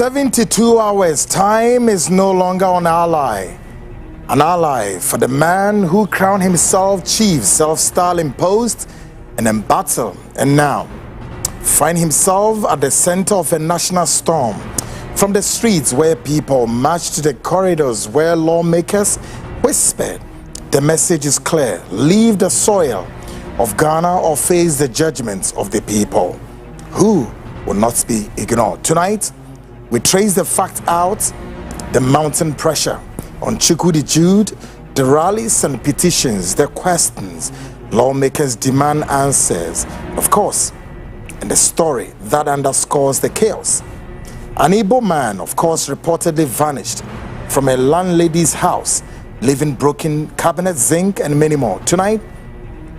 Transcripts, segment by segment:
72 hours. Time is no longer an ally. An ally for the man who crowned himself chief, self-style imposed and embattled, and now find himself at the center of a national storm. From the streets where people marched to the corridors where lawmakers whispered, the message is clear: leave the soil of Ghana or face the judgments of the people, who will not be ignored. Tonight, we trace the fact out, the mounting pressure on Chukwudi Jude, the rallies and petitions, the questions lawmakers demand answers, of course, and the story that underscores the chaos. An Igbo man, of course, reportedly vanished from a landlady's house, leaving broken cabinet, zinc, and many more. Tonight,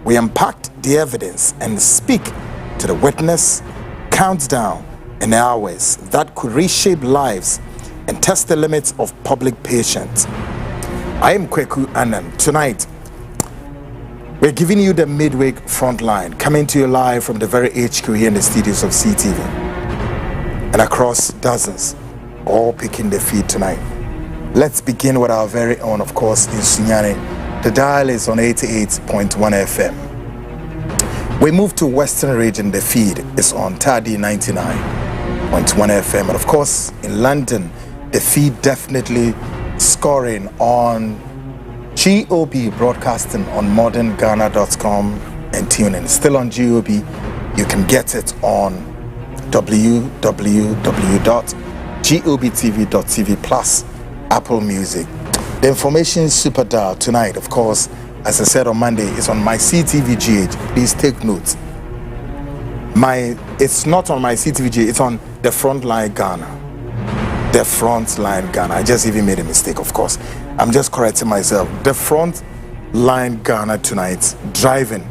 we unpacked the evidence and speak to the witness, countdown and hours that could reshape lives and test the limits of public patience. I am Kweku Anam. Tonight, we're giving you the midweek Frontline, coming to you live from the very HQ here in the studios of CTV and across dozens, all picking the feed tonight. Let's begin with our very own, of course, in Sunyani. The dial is on 88.1 FM. We move to Western region, the feed is on Tadi 99.1 FM. And of course, in London, the feed definitely scoring on GOB broadcasting on modernghana.com and TuneIn. Still on GOB, you can get it on www.gobtv.tv plus Apple Music. The information super dial tonight, of course, as I said on Monday, is on my CTVGH. Please take note. It's not on my CTVGH, it's on the Frontline Ghana. The Frontline Ghana. I just even made a mistake, of course. I'm just correcting myself. The Frontline Ghana tonight, driving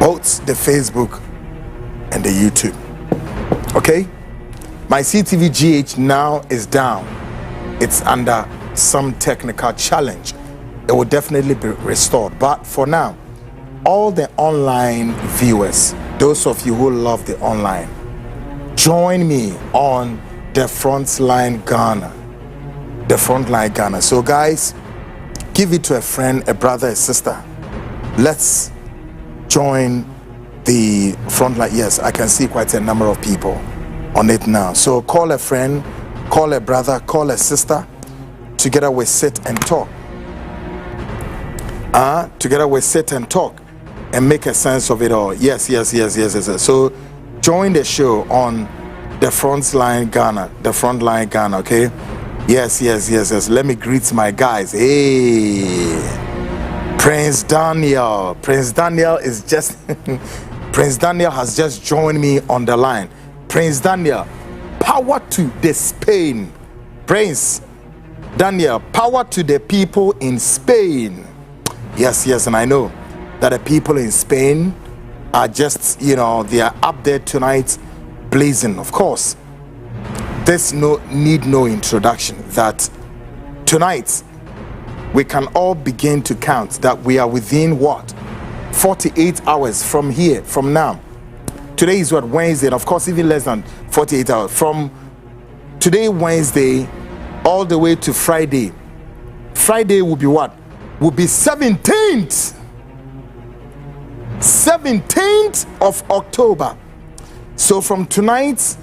both the Facebook and the YouTube. Okay? My CTVGH now is down. It's under some technical challenge. It will definitely be restored. But for now, all the online viewers, those of you who love the online, join me on the Frontline Ghana. The Frontline Ghana. So guys, give it to a friend, a brother, a sister. Let's join the Frontline. Yes, I can see quite a number of people on it now. So call a friend, call a brother, call a sister. Together we sit and talk. Together we sit and talk and make a sense of it all. Yes. So join the show on the Frontline Ghana. The Frontline Ghana, okay? Yes. Let me greet my guys. Hey, Prince Daniel. Prince Daniel is just Prince Daniel has just joined me on the line. Prince Daniel, power to the Spain. Prince Daniel, power to the people in Spain. Yes, and I know that the people in Spain are just, they are up there tonight blazing. Of course, there's need no introduction that tonight we can all begin to count that we are within 48 hours from here, from now. Today is Wednesday, and of course even less than 48 hours from today, Wednesday, all the way to Friday. Friday will be what? Will be 17th of October. So from tonight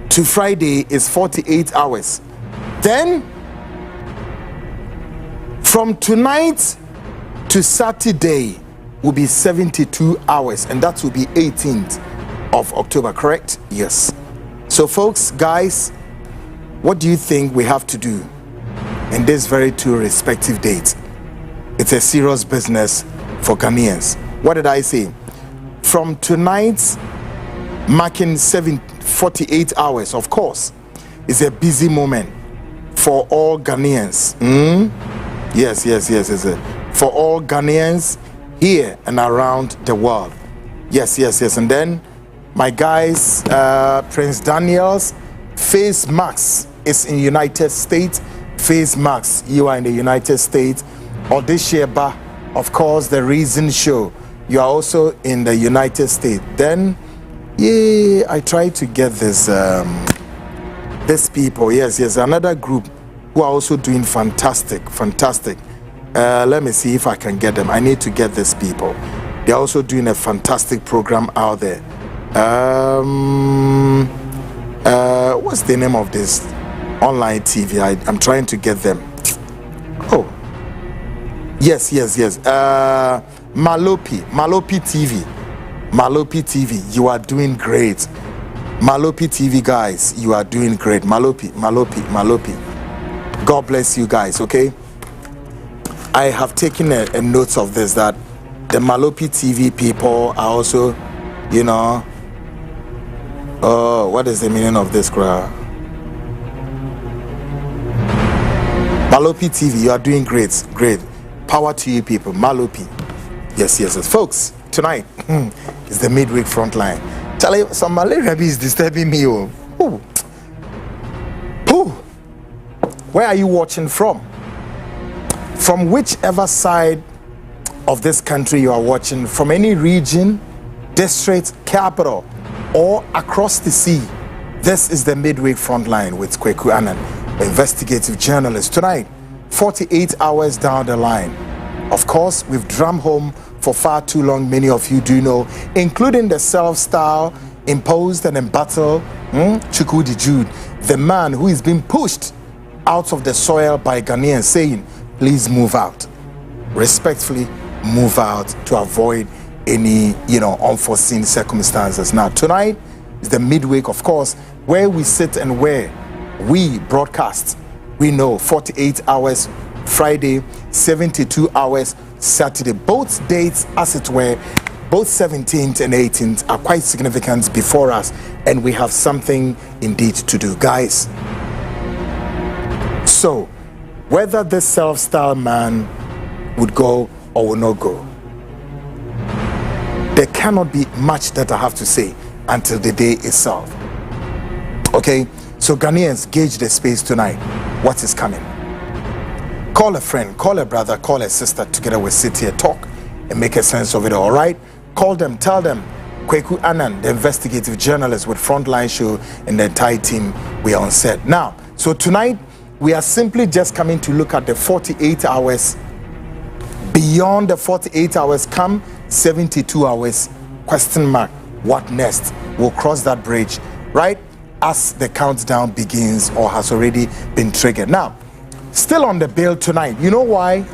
to Friday is 48 hours. Then from tonight to Saturday will be 72 hours, and that will be 18th of October, correct? Yes. So folks, guys, what do you think we have to do in this very two respective dates? It's a serious business for Ghanaians. What did I say? From tonight, marking 48 hours, of course, is a busy moment for all Ghanaians. Yes. For all Ghanaians here and around the world. Yes. And then my guys, Prince Daniel's face mask is in United States. Face mask, you are in the United States. Odisheba, of course, the Reason Show, you are also in the United States. Then I tried to get this these people, yes, another group who are also doing fantastic. Let me see if I can get them. I need to get these people. They're also doing a fantastic program out there. What's the name of this online TV? I'm trying to get them. Oh, yes. Malopi TV, you are doing great. Malopi TV guys, you are doing great. Malopi. God bless you guys, okay? I have taken a note of this, that the Malopi TV people are also, you know, what is the meaning of this crowd? Malopi TV, you are doing great. Power to you people. Malopi. Yes. Folks, tonight is the midweek frontline. Charlie, some malaria is disturbing me. Oh. Where are you watching from? From whichever side of this country you are watching, from any region, district, capital, or across the sea, this is the midweek frontline with Kweku Annan, investigative journalist. Tonight, 48 hours down the line. Of course, we've drummed home for far too long, many of you do know, including the self-style, imposed and embattled Chukwudi Jude, the man who is being pushed out of the soil by Ghanaians, saying, please move out. Respectfully, move out to avoid any, unforeseen circumstances. Now, tonight is the midweek, of course, where we sit and where we broadcast. We know 48 hours Friday, 72 hours Saturday. Both dates, as it were, both 17th and 18th are quite significant before us, and we have something indeed to do, guys. So, whether this self-styled man would go or will not go, there cannot be much that I have to say until the day itself. Okay, so Ghanaians, gauge the space tonight. What is coming? Call a friend, call a brother, call a sister. Together we sit here, talk, and make a sense of it. All right? Call them, tell them. Kweku Annan, the investigative journalist with Frontline show, and the entire team, we are on set. Now, so tonight, we are simply just coming to look at the 48 hours. Beyond the 48 hours come 72 hours, question mark, what next? We'll cross that bridge, right? As the countdown begins or has already been triggered. Now, still on the bill tonight. You know why?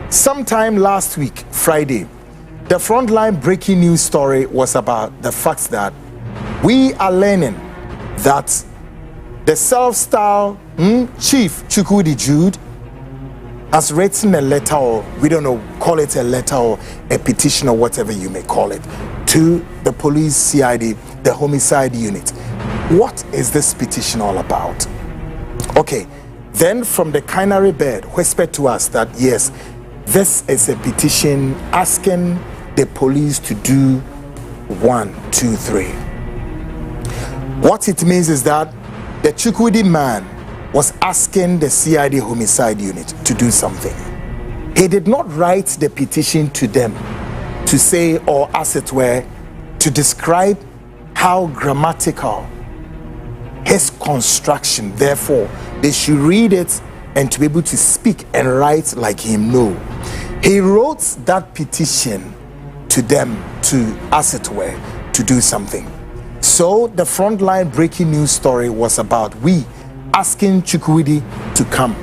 Sometime last week, Friday, the Frontline breaking news story was about the fact that we are learning that the self-styled chief Chukwudi Jude has written a letter, or we don't know, call it a letter or a petition or whatever you may call it, to the police CID, the homicide unit. What is this petition all about? Okay, then from the canary bird whispered to us that yes, this is a petition asking the police to do 1, 2, 3. What it means is that the Chukwudi man was asking the CID homicide unit to do something. He did not write the petition to them to say, or as it were, to describe how grammatical his construction, therefore they should read it and to be able to speak and write like him. No, he wrote that petition to them to, as it were, to do something. So the Frontline breaking news story was about we asking Chukwudi to come,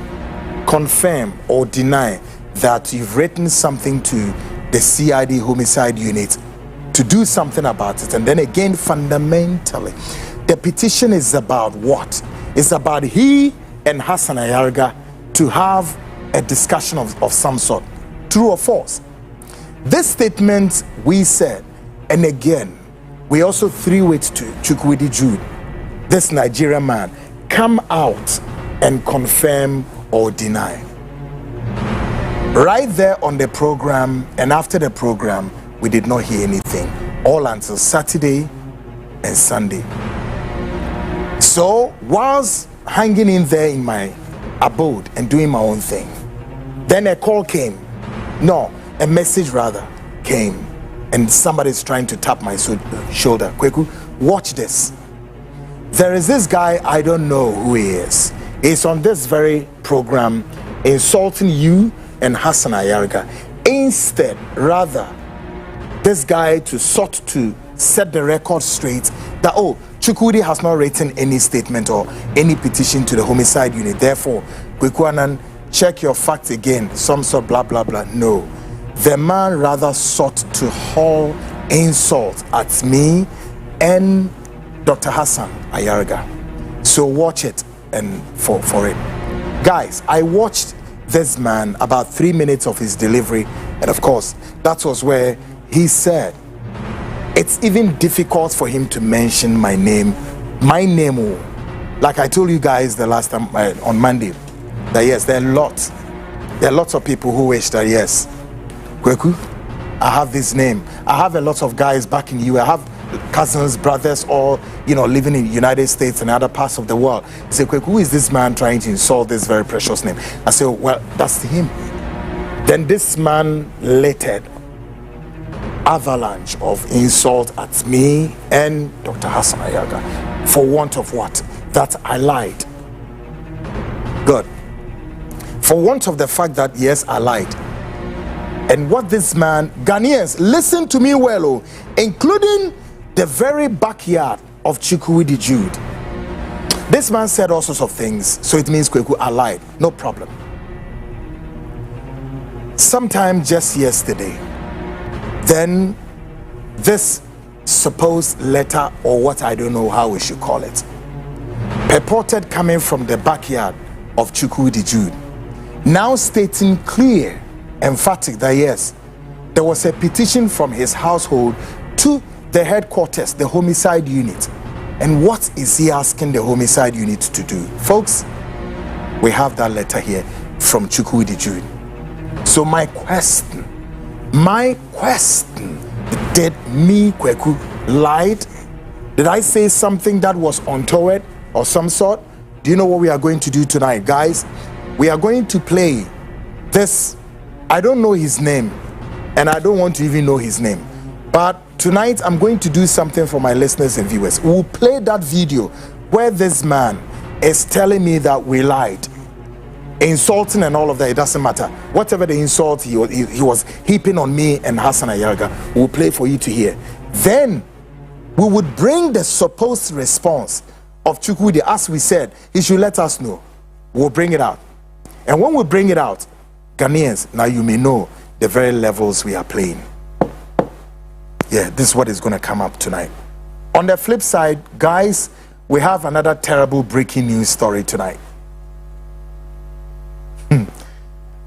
confirm or deny that you've written something to the CID homicide unit to do something about it. And then again, fundamentally, the petition is about what? It's about he and Hassan Ayarga to have a discussion of some sort. True or false? This statement we said, and again, we also threw it to Chukwudi Jude, this Nigerian man, come out and confirm or deny. Right there on the program, and after the program, we did not hear anything, all until Saturday and Sunday. So, whilst hanging in there in my abode and doing my own thing, then a call came. No, a message rather came, and somebody's trying to tap my shoulder. Kweku, watch this. There is this guy, I don't know who he is. He's on this very program insulting you and Hassan Ayarga. Instead, rather, this guy to sought to set the record straight that, oh, Chukwudi has not written any statement or any petition to the homicide unit. Therefore, Kwekwanan, check your facts again, some sort blah blah blah. No. The man rather sought to hurl insult at me and Dr. Hassan Ayarga. So watch it and for it. Guys, I watched this man about 3 minutes of his delivery, and of course, that was where he said it's even difficult for him to mention my name. Like I told you guys the last time on Monday, that yes, there are lots of people who wish that yes, Kweku, I have this name. I have a lot of guys back in you. I have cousins, brothers, all living in the United States and other parts of the world. He said, Kweku, who is this man trying to insult this very precious name? I said, well, that's him. Then this man littered avalanche of insult at me and Dr. Hassan Ayaga for want of what? That I lied. Good. For want of the fact that yes, I lied. And what this man, Ghanaians, listen to me well, oh, including the very backyard of Chukwudi Jude. This man said all sorts of things, so it means Kweku, I lied. No problem. Sometime just yesterday, then this supposed letter, or what I don't know how we should call it, purported coming from the backyard of Chukwudi Jude, now stating clear, emphatic that yes, there was a petition from his household to the headquarters, the homicide unit. And what is he asking the homicide unit to do? Folks, we have that letter here from Chukwudi Jude. So my question, did me, Kweku, lied? Did I say something that was untoward or some sort? Do you know what we are going to do tonight, guys? We are going to play this. I don't know his name, and I don't want to even know his name. But tonight, I'm going to do something for my listeners and viewers. We'll play that video where this man is telling me that we lied. Insulting and all of that, it doesn't matter. Whatever the insult he was heaping on me and Hassan Ayarga, we'll play for you to hear. Then we would bring the supposed response of Chukwudi. As we said, he should let us know. We'll bring it out. And when we bring it out, Ghanaians, now you may know the very levels we are playing. Yeah, this is what is going to come up tonight. On the flip side, guys, we have another terrible breaking news story tonight.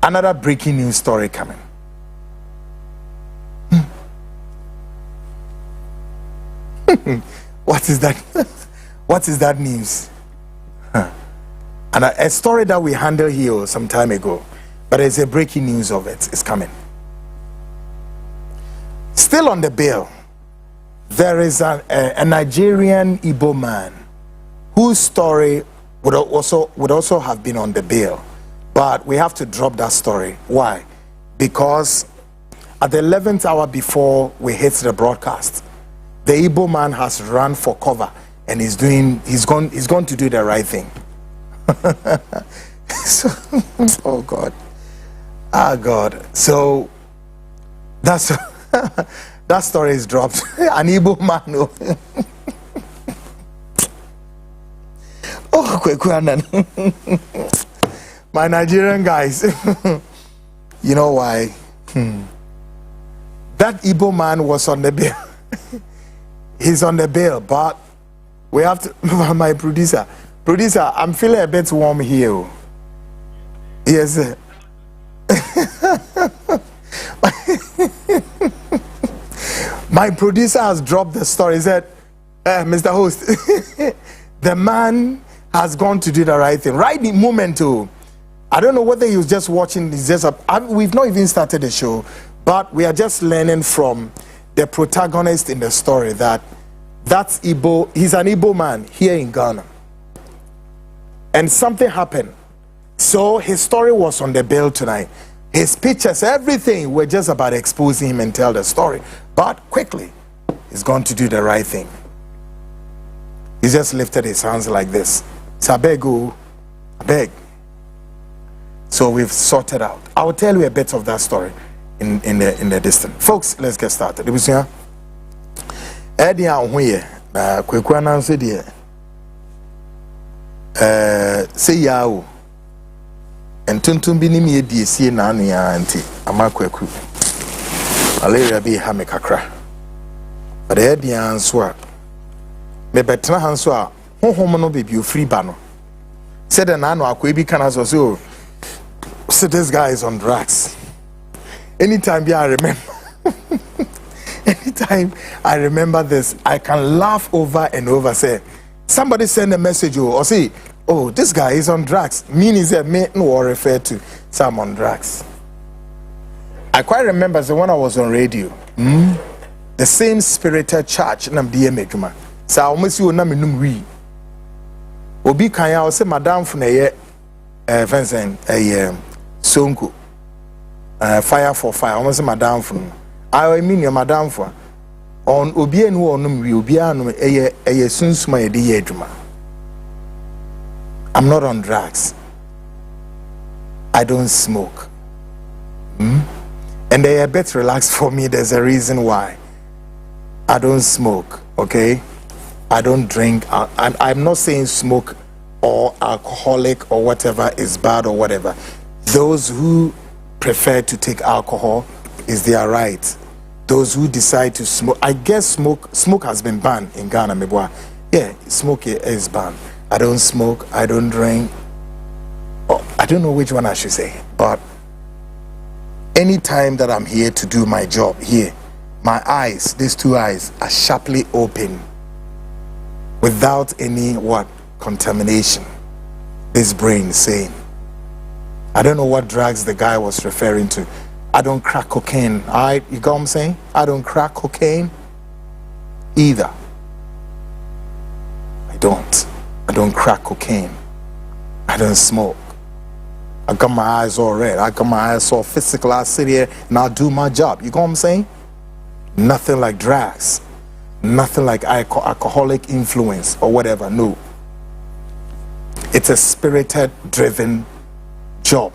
Another breaking news story coming. What is that? What is that news? And a story that we handled here some time ago, but there's a breaking news of it. It's coming. Still on the bill, there is a Nigerian Igbo man whose story would also have been on the bill. But we have to drop that story. Why? Because at the 11th hour before we hit the broadcast, the Igbo man has run for cover and he's going to do the right thing. So, oh God. Ah God. So that's that story is dropped. An Igbo man. Oh, Kweku. My Nigerian guys, you know why? That Igbo man was on the bill. He's on the bill, but we have to. My producer, I'm feeling a bit warm here. Yes. My producer has dropped the story. He said, Mr. Host, the man has gone to do the right thing. Right the moment too. I don't know whether he was just watching. We've not even started the show, but we are just learning from the protagonist in the story that's Igbo. He's an Igbo man here in Ghana. And something happened. So his story was on the bill tonight. His pictures, everything, we're just about exposing him and tell the story. But quickly, he's going to do the right thing. He just lifted his hands like this. So I beg you, I beg. So we've sorted out. I will tell you a bit of that story in the distance. Folks, let's get started. It was here. Eddie and here. Quick announce it here. Say yao. And tuntun bi ni mi di esi na anu ya anti amakwaku. Malaria bi ha me kakra. But Eddie answer. Me betra hanso a honhom no be bi free ba no. Said na anu akwa bi kana so this guy is on drugs. Anytime I remember this, I can laugh over and over. Say, somebody send a message or say, oh, this guy is on drugs. Meaning that me no refer to some on drugs. I quite remember the when I was on radio. The same spirited church nam DM so I almost you na me num wi. Obi kan ya say madam for na ye Vincent Sonko fire for fire almost madam for I mean your madam for on obi enu onum wi obi anu eye sunsuma ye de adwuma. I'm not on drugs. I don't smoke. And they are a bit relaxed for me. There's a reason why. I don't smoke, okay? I don't drink. I'm not saying smoke or alcoholic or whatever is bad or whatever. Those who prefer to take alcohol is their right. Those who decide to smoke, I guess smoke has been banned in Ghana, Meboa. Yeah, smoke is banned. I don't smoke, I don't drink. Oh, I don't know which one I should say, but anytime that I'm here to do my job here, my eyes, these two eyes, are sharply open without any contamination. This brain saying, I don't know what drugs the guy was referring to. I don't crack cocaine. You got what I'm saying? I don't crack cocaine either. I don't crack cocaine. I don't smoke. I got my eyes all red. I got my eyes all physical. I sit here and I'll do my job. You got what I'm saying? Nothing like drugs. Nothing like alcoholic influence or whatever. No. It's a spirited, driven job.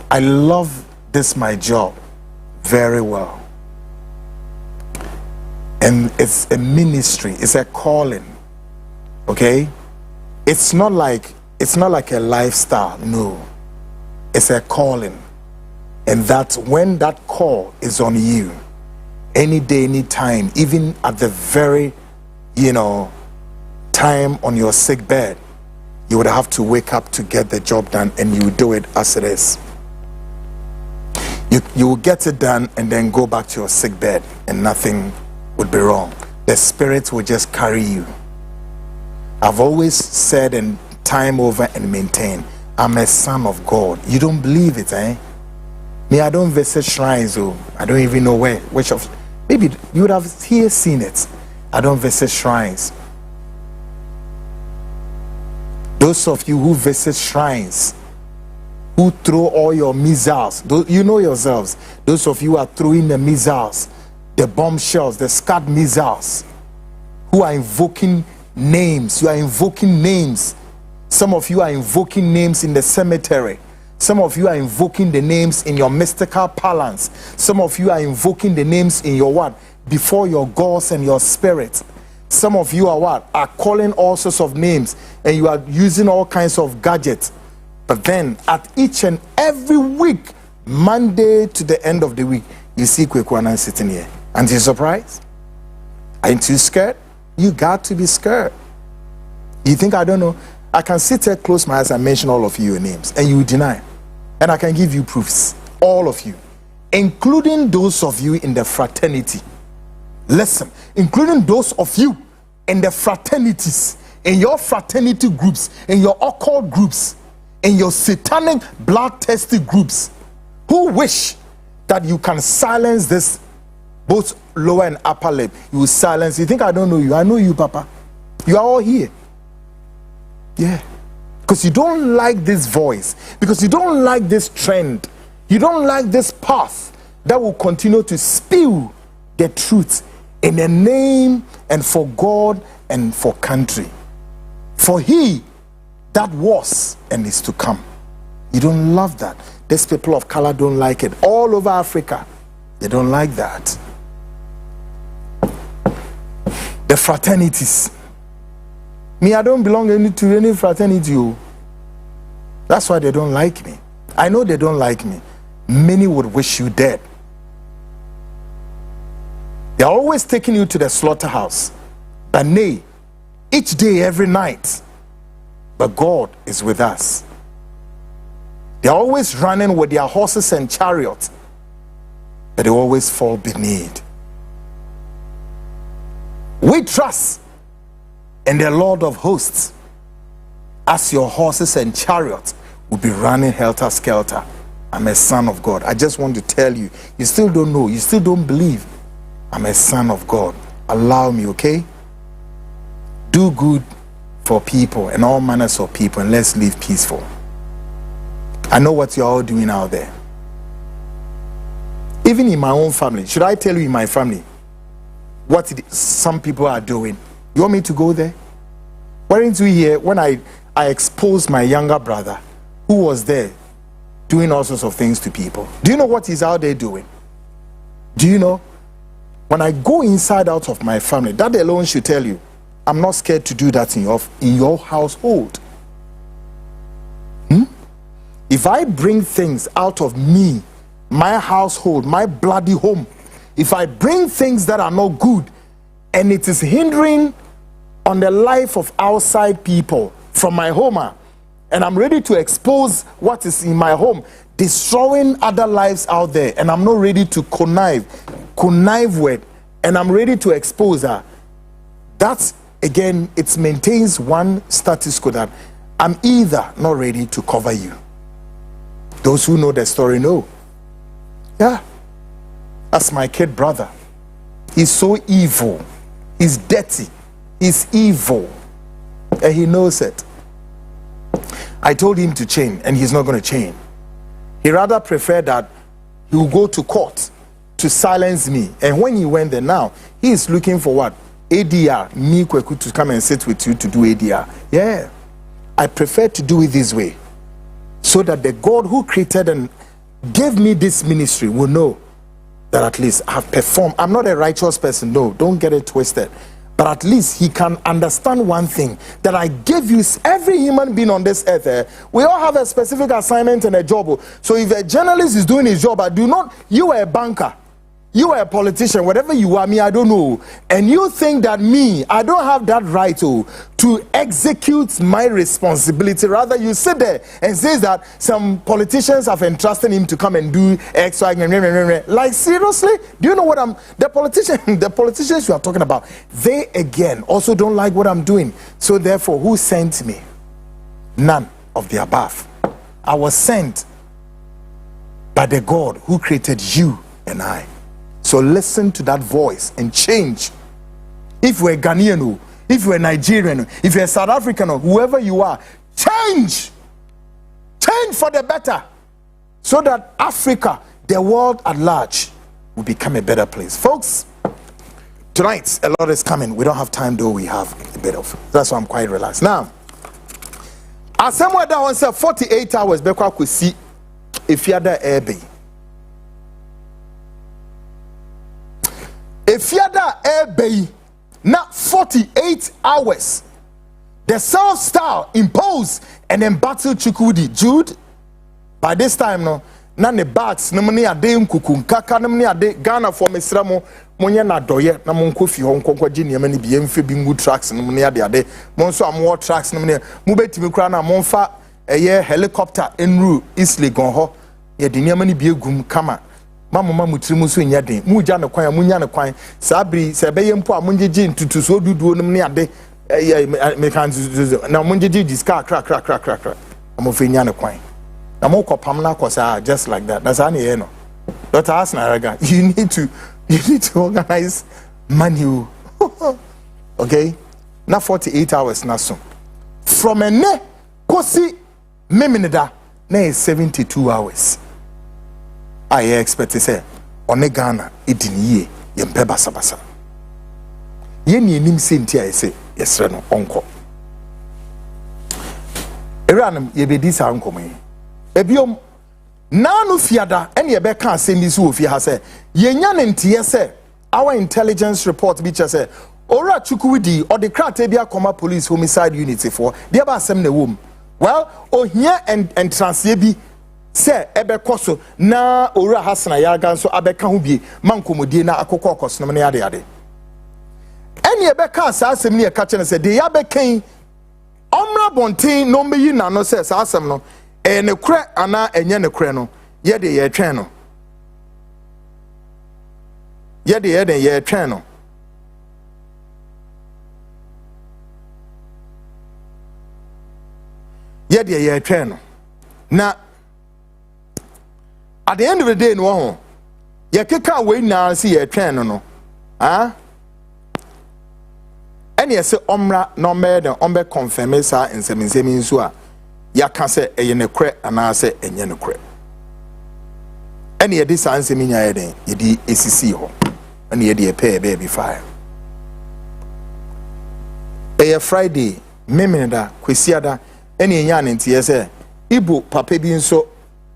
I love this my job very well. And it's a ministry. It's a calling. Okay? It's not like a lifestyle. No. It's a calling. And that's when that call is on you, any day, any time, even at the very, time on your sick bed, you would have to wake up to get the job done, and you do it as it is. You will get it done and then go back to your sick bed and nothing would be wrong. The Spirit will just carry you. I've always said and time over and maintain, I'm a son of God. You don't believe it, eh? Me, I don't visit shrines, I don't even know which of. Maybe you would have here seen it. I don't visit shrines. Those of you who visit shrines, who throw all your missiles, you know yourselves. Those of you who are throwing the missiles, the bombshells, the Scud missiles, who are invoking names. You are invoking names. Some of you are invoking names in the cemetery. Some of you are invoking the names in your mystical parlance. Some of you are invoking the names in your before your gods and your spirit. Some of you are are calling all sorts of names, and you are using all kinds of gadgets. But then at each and every week, Monday to the end of the week, you see Kwekwana sitting here. Aren't you surprised? Aren't you scared? You got to be scared. You think I don't know? I can sit here, close my eyes, and mention all of your names, and you deny. And I can give you proofs, all of you, including those of you in the fraternity. Listen, including those of you in the fraternities, in your fraternity groups, in your occult groups, in your satanic bloodthirsty groups, who wish that you can silence this, both lower and upper lip. You will silence. You think I don't know you? I know you, Papa. You are all here. Yeah. Because you don't like this voice. Because you don't like this trend. You don't like this path that will continue to spew the truth in a name and for God and for country. For he that was and is to come. You don't love that. These people of color don't like it. All over Africa, they don't like that. The fraternities. Me, I don't belong to any fraternity. That's why they don't like me. I know they don't like me. Many would wish you dead. They're always taking you to the slaughterhouse. But nay, each day, every night. But God is with us. They're always running with their horses and chariots. But they always fall beneath. We trust in the Lord of hosts, as your horses and chariots will be running helter-skelter. I'm a son of God. I just want to tell you, you still don't know, you still don't believe. I'm a son of God. Allow me, okay? Do good for people and all manners of people, and let's live peaceful. I know what you're all doing out there. Even in my own family, should I tell you in my family what some people are doing? You want me to go there? Weren't you here when I exposed my younger brother who was there doing all sorts of things to people? Do you know what he's out there doing? Do you know? When I go inside out of my family, that alone should tell you I'm not scared to do that in your household. If I bring things out of me, my household, my bloody home, if I bring things that are not good and it is hindering on the life of outside people from my home, and I'm ready to expose what is in my home, destroying other lives out there, and I'm not ready to connive with, and I'm ready to expose her, that's, again, it maintains one status quo that I'm either not ready to cover you. Those who know the story know. Yeah. That's my kid brother. He's so evil. He's dirty. He's evil. And he knows it. I told him to change, and he's not going to change. He rather preferred that he will go to court to silence me. And when he went there now, he is looking for what? ADR. Me Kweku to come and sit with you to do ADR. Yeah. I prefer to do it this way, so that the God who created and gave me this ministry will know that at least I've performed. I'm not a righteous person, no, don't get it twisted. But at least he can understand one thing, that I gave you, every human being on this earth, we all have a specific assignment and a job. So if a journalist is doing his job, you are a banker, you are a politician, whatever you are, me, I don't know. And you think that me, I don't have that right to execute my responsibility. Rather, you sit there and say that some politicians have entrusted him to come and do X, Y, like seriously? Do you know what the politicians you are talking about, they again also don't like what I'm doing. So therefore, who sent me? None of the above. I was sent by the God who created you and I. So listen to that voice and change. If you're a Ghanaian, if you're a Nigerian, if you're a South African, or whoever you are, change. Change for the better. So that Africa, the world at large, will become a better place. Folks, tonight, a lot is coming. We don't have time, though. We have a bit of. That's why I'm quite relaxed. Now, as someone that wants 48 hours, Bekwa could see if you're the airby. If you're the airby, not 48 hours, the self-style imposed and then battle Chukudi. Jude, by this time, no, none the bats, no money a day kukum, kaka, no money a day, Ghana for Misramo, Monya na doye, na monkofi, Hong Kong, Virginia, many BM bingu tracks, no money a day, Monso am more tracks, no money, Mubeti Mukrana, Monfa, a year helicopter en route, Eastleigh Gonho, ye dinia many biegum, kama. Mama mutrimusu nyade muja na kwan munya na kwan sabri sebeye mpo a munjeje ntutu so duduo num ne ade me kan na munjeje diska kra amofenya na kwan na mokopam na kosa just like that. That's how you know. Dr. Asnaraga, you need to organize money. Okay? Na 48 hours na so from a ne kosi meminida na 72 hours. I expect to say, on Ghana, it in ye, yempe basa. ye ni enim senti a ese yesre no onko eranum ye bedi sa nkomai ebiom nanu fiada ene ye be ka asemi so ofie ha se ye nya ne ntie se our intelligence report bi che se ora chukwudi or the krata bia koma police homicide unit for dia ba asem na wom well ohia and transie bi se ebe koso na ora hasana yaga nso abeka ho bi mankomodie na akokọ koso no ne ade ade ene ebe ka asem ne ye ka che se de ya be kan omra bontin no meyi na no se asem no ne kure ana enye ne kure no ye de ye twen no ye twen no ye de ye twen no na at the end of the day no ho ye keka we na see ye twen no ah ene ye se omra no me den ombe confirm sa nsemi nso a ya ka se eye ne kure ana se enye ne kure ene ye di sa nsemi nya ye den ye di esisi ho ene ye di pay baby fire eye Friday memeneda kwesiada ene enya ne ntie se Igbo papa bi nso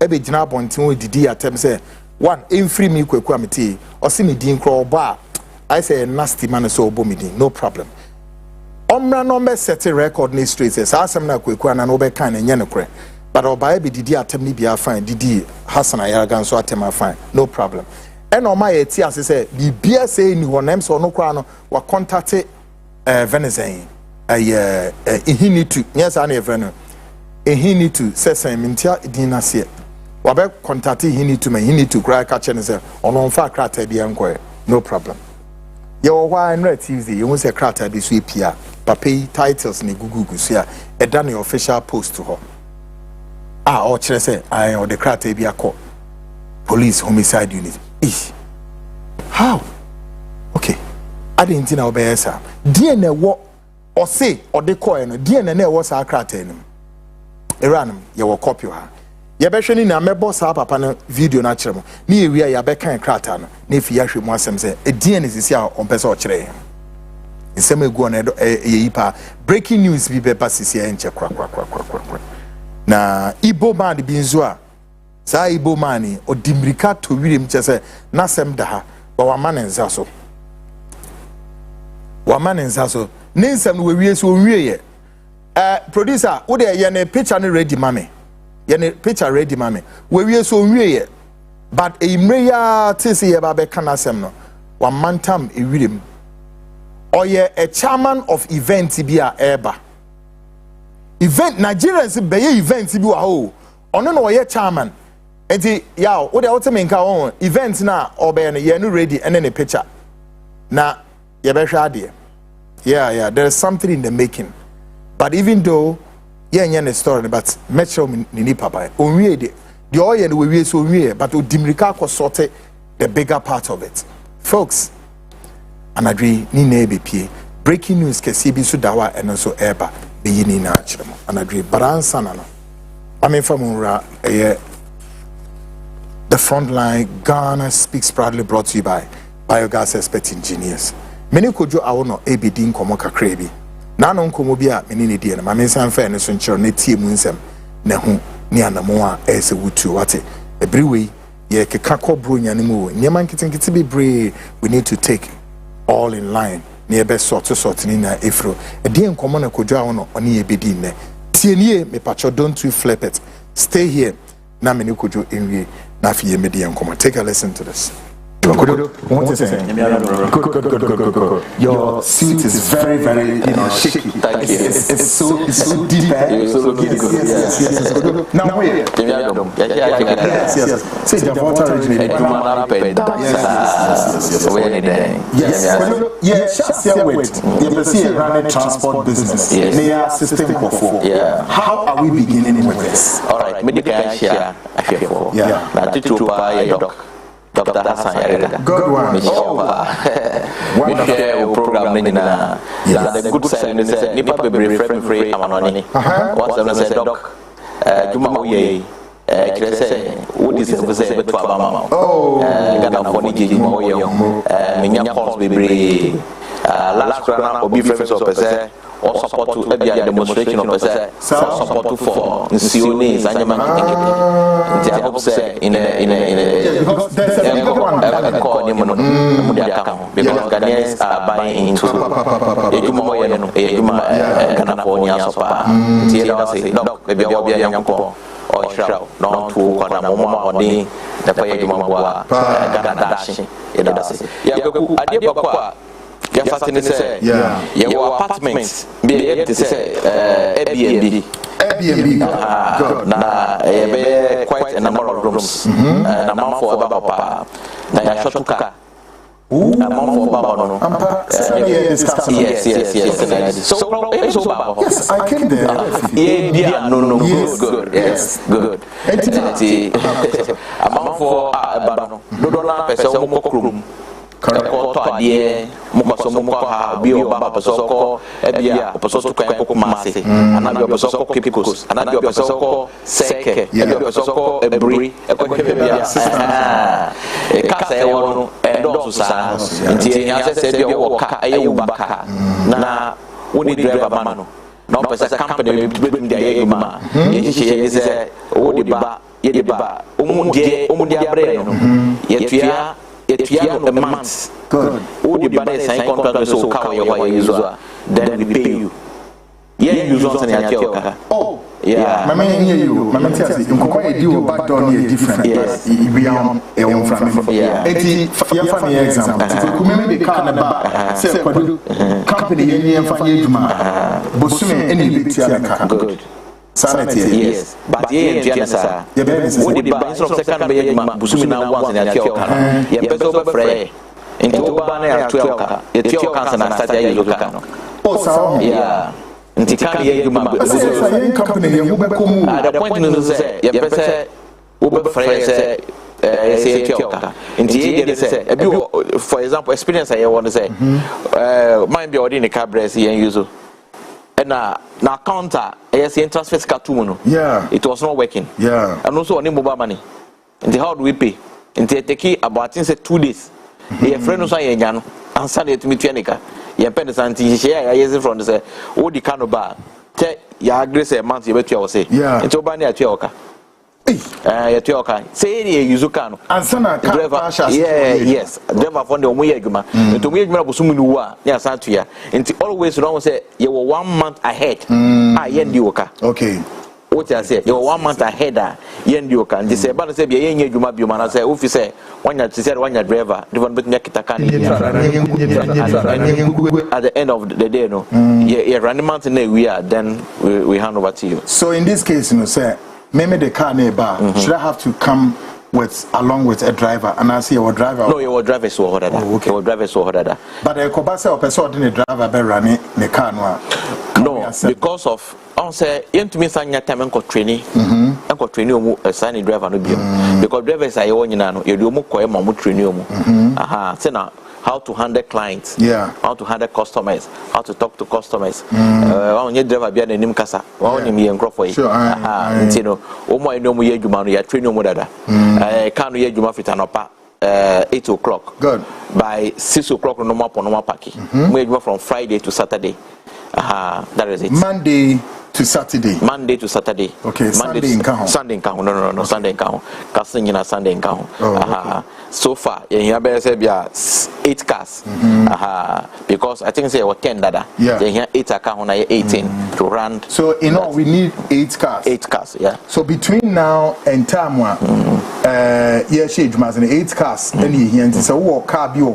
ebe gina abonten odidi atem se one emfiri mi kwaku amete o se me din kro oba I say nasty man so obo me din no problem omra no me set record ni straight says asem na kwaku ana no be kan na nye ne kre but oba ebe didi atem ni bia fine didi Hassan Ayaga nso atem fine no problem ena o ma ye ti ase se bibia se ni wonam so no kra no wa contact Venezuela he need to yes I never know he need to say some mintia dina se wabe contact he need to cry catch and say on fa krata bi enko no problem your why no Tuesday you want say krata bi so pia papa titles ni gugugu so ya e da na official post to her o kire say I or the krata bi akọ police homicide unit how okay I didn't know obey sir DNA wo or say or the coin DNA na wo sa krata nim Iranum ye wo copy ha ye be hwani na mebo sa papa no video na kire mo na ye wi ya be kan krata no na fi ya hwe mo asem se DNA sisi a on pese o kire nsem egu na ye yipa breaking news bi be pa sisi ya nche kwa na Igbo man bi nzo a sa Igbo man o dimrika to wirim che se na sem da ha ba wa man nza so ne nsem no we wie so wie ye producer wo de ye ne picture no ready mame ye ne picture ready mame we wie so wie ye but emre ya tisi ye ba be kana sem no wa mantam ewirim oye a chairman of event bi a eba event Nigerians be ye event bi wa ho ono no ye chairman enti ya wo de wo te menka won event na obe ne ye no ready ene ne picture na ye be hwa ade yeah there is something in the making. But even though yeah story but metro ni papa onwie de oye no we so onwie but odimrika ko sorte the bigger part of it folks anadwi ni na ebepie breaking news kesi bi so dawa eno so eba be yini na achiremo anadwi baransa na no amemfamura the Frontline Ghana Speaks proudly brought to you by Biogas Expert Engineers many kojo awono ebedi nkomo kakra bi na no nkomo bi a menini die na ma mensan fa ne so nkyero na tie mu nsem na hu ni anamo a ese wutu wate everywhere ye keka kobro nyane mu nyema nkitinkiti bi bre we need to take all in line na ebe sort ni na efro e die nkomo na kojo awono oni ebedi ne tie nie me pacho don't you flip it stay here na meni kojo enwie na fi ye medie nkomo take a listen to this. Good. Your suit is very, shaky. It's so deep. Yes. Now where? Yes. Say the water originated. Yes. You see a running transport business. Near system before. Yeah. How are we beginning with this? All right. Medical share. Yeah. Dr. Hassan Ayaga. Good one. We share a program na the good side is nipa be free amanoni. What's them say doc juma oye kire say what is it say beto abama. Gana for ni juma oye menya calls be last round obi friends of person or support to a demonstration of person support for Sione Zanyaman. I hope say in a because there's a bigger one because Ghanaians are buying into California sopa. Theater say no, maybe I'll be a young couple or shroud, not to Quadamoma or the Payamua Ghana dashing. I did your apartments be able to say Airbnb. Airbnb, quite a number of rooms. And amount for Baba. Now, Shotuka. Amount for Baba. Yes. So, yes, I came there. Yeah, no, good. Yes, good. Amount for Baba. Dodona, Pesson, Mokrum. Correct. Dear, Mokosomoka, Bio Pasoko, Ebia, Pasoko, Masi, and I'm your Pasoko Kipikos, and I'm your Pasoko Seke, Pasoko, Ebri, a Casa, and also San, said your Ayubaka. Now, would you drive a man? No, as a company between the Yagma, she is a Odiba, Yediba, Umudia Breno, Yetia. A month. Good. All the bad sign contract so cover user. Then we pay you. Yeah, you use on the Oh, yeah. My man hear you. My man tells you, you do back down here different. Yes. We are from yeah. Funny example. If you car about say company and funny Bosume any bit good. Sanity, yes. But yeah, Janessa, would be by some second Busumina once in a Tioka. Yes, over Frey. Into Obana 12, a Tioka and Astadia Lucano. Oh, yeah. And Ticania, you company, the point to say, Yapesa, Uber Frey say, Tioka. And the for example, experience I want to say, mind be ordinary cabres here and use. And now counter ASN transfer cartoon. Yeah. It was not working. Yeah. And also on mobile money. And how do we pay? And they take about 2 days. A friend was saying, and Sunday to meet Yanika. Your pennies and share I from the say, oh, the canoe bar. Take your grace a month, you bet you say. Yeah. It's over near Tioka. Say you can and sana driver yes driver for the omuye adwuma to me adwuma bosumu nu a ya santua nti always don't say you were 1 month ahead yendi oka okay what I say you were 1 month ahead yendi oka and say ba say be yenye adwuma bi ma na say ofi say wanya say wanya driver driver bet me kitaka at the end of the day no yeah run month na we are then we hand over to you. So in this case you know say maybe the car nearby should I have to come along with a driver and I see our driver? No, your driver is so hard. Okay. Your driver is so hard. But a cobasa or person the driver be running the car no, because of I say into me sanya time and training. And training assign driver no be because drivers are you know you do mo koye mo training say now how to handle clients, how to handle customers, how to talk to customers. On your driver be an nim kasa, on him and crop for it. You know, Omo no ye juma ya train no dada. Can ye juma fit anopa 8 o'clock. Good. By 6 o'clock no more parking. We juma from Friday to Saturday. That is it. Monday to Saturday. Monday to Saturday. Okay. Sunday in Kahon. Sunday in Kahon. No. Sunday in Kahon. Casting in a Sunday in Kahon. Okay. So far, you have 8 cars. Because I think say 10 dada. Yeah. Then here 8 account 18 to run. So in all we need 8 cars. 8 cars, yeah. So between now and time yeah, she has 8 cars. Then he so what car be or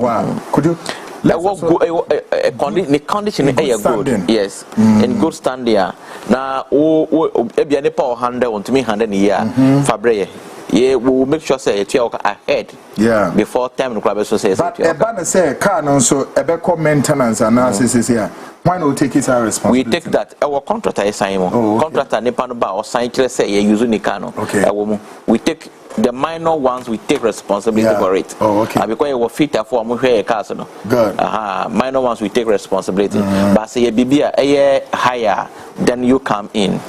could you? The condition is good. Yes. In good standing. Now, if you power 100 to me 100 a year, Fabre. Yeah, we will make sure say you ahead. Yeah. Before time the club says. But a banner say car also a maintenance analysis here. Why not take it our responsibility? We take that. Our contractor is signing. Contractor ne pano or sign say you use Nikano. Okay. We take the minor ones. We take responsibility for it. Oh, okay. Because you were fit for a car, no. Good. Minor ones we take responsibility. But say a BB a year higher, then you come in.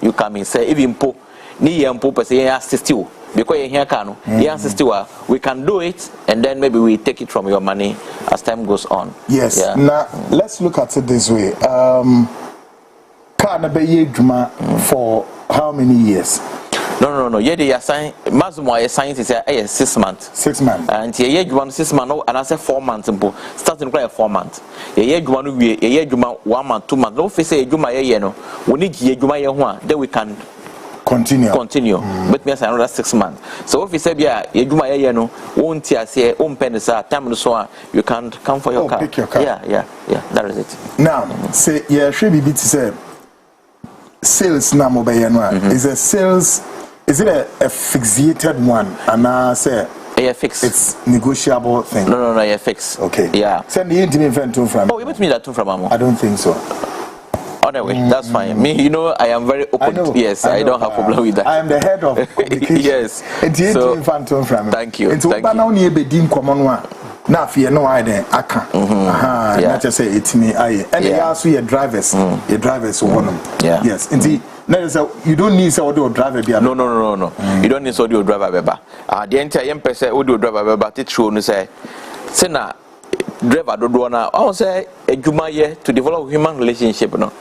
You come in. Say even po. Ni yampo say assist you because you hear can we can do it, and then maybe we take it from your money as time goes on. Yes. Yeah. Now let's look at it this way. Car na be juma for how many years? No. Yeah, they assign maximum assigned is 6 months. 6 months. And yeah, you want 6 months, and I say 4 months. Starting quite 4 months. Yeah, you want to you 1 month, 2 months. Don't say you my no. We need you my then we can continue. But me say another 6 months. So if you say yeah, you my no, won't you say pen time so you can come for your car. Pick your car. Yeah. That is it. Now, say yeah, should be to say sales na mobile is a sales. Is it a fixated one? And I say fix. It's negotiable thing. No, yeah, fix. Okay. Yeah. Send the intimate friend to from. Oh, you met me that too from Amo? I don't think so. Anyway, that's fine. Me, I am very open. Yes, I don't have problem with that. I am the head of communication. Yes. So, thank you. Thank you. Now, if you know I then aka. Not just say it's me. And they also your drivers. Your drivers want them. Yeah. Yes. Indeed. You don't need audio driver. No. You don't need audio driver. The entire person audio driver. Teacher no say na driver do na. I say ejuma ye to develop human relationship no.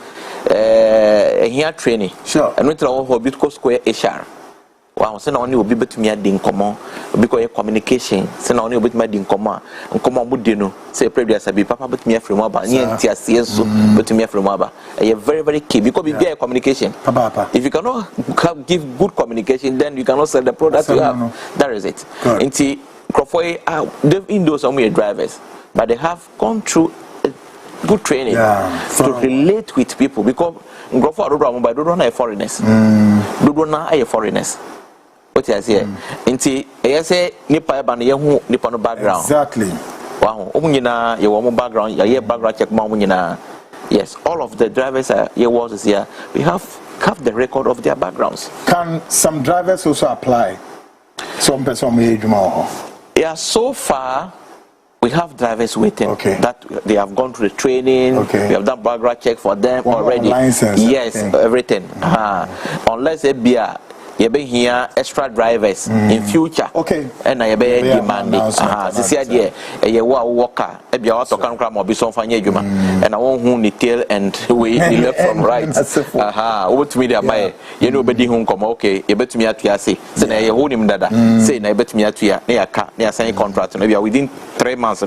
Here training. Sure. And we try to hold because square HR. Wow, say na only obi betumi ade nkomo because communication say na only obi betumi ade nkomo nkomo mudi no say previous abi papa betumi afrem aba nye ntiase so betumi afrem aba very very key because be communication papa if you cannot give good communication then you cannot sell the product you have. That is it. Nti crofoi they've in those some drivers but they have gone through good training to relate with people because crofoi do na foreigners do na foreigners. What you say? Inti, I say nipa eba na yehu nipa no background. Exactly. Wow. Omunyina ye wo background, ye background check ma omunyina. Yes, all of the drivers are here was here. We have the record of their backgrounds. Can some drivers also apply? Some person may juma. Yeah, so far we have drivers waiting that they have gone through the training. We have done background check for them already. License, yes, everything. Unless it be you be here extra drivers in future. And I be demanding. This idea, a worker, a be also can come or be some funny juma. And I won't who tail and we left from right. What me there by you know be whom come you bet me at Yasi. Say na you hold him dada. Say na bet me at ya near car near signing contract. Maybe within 3 months,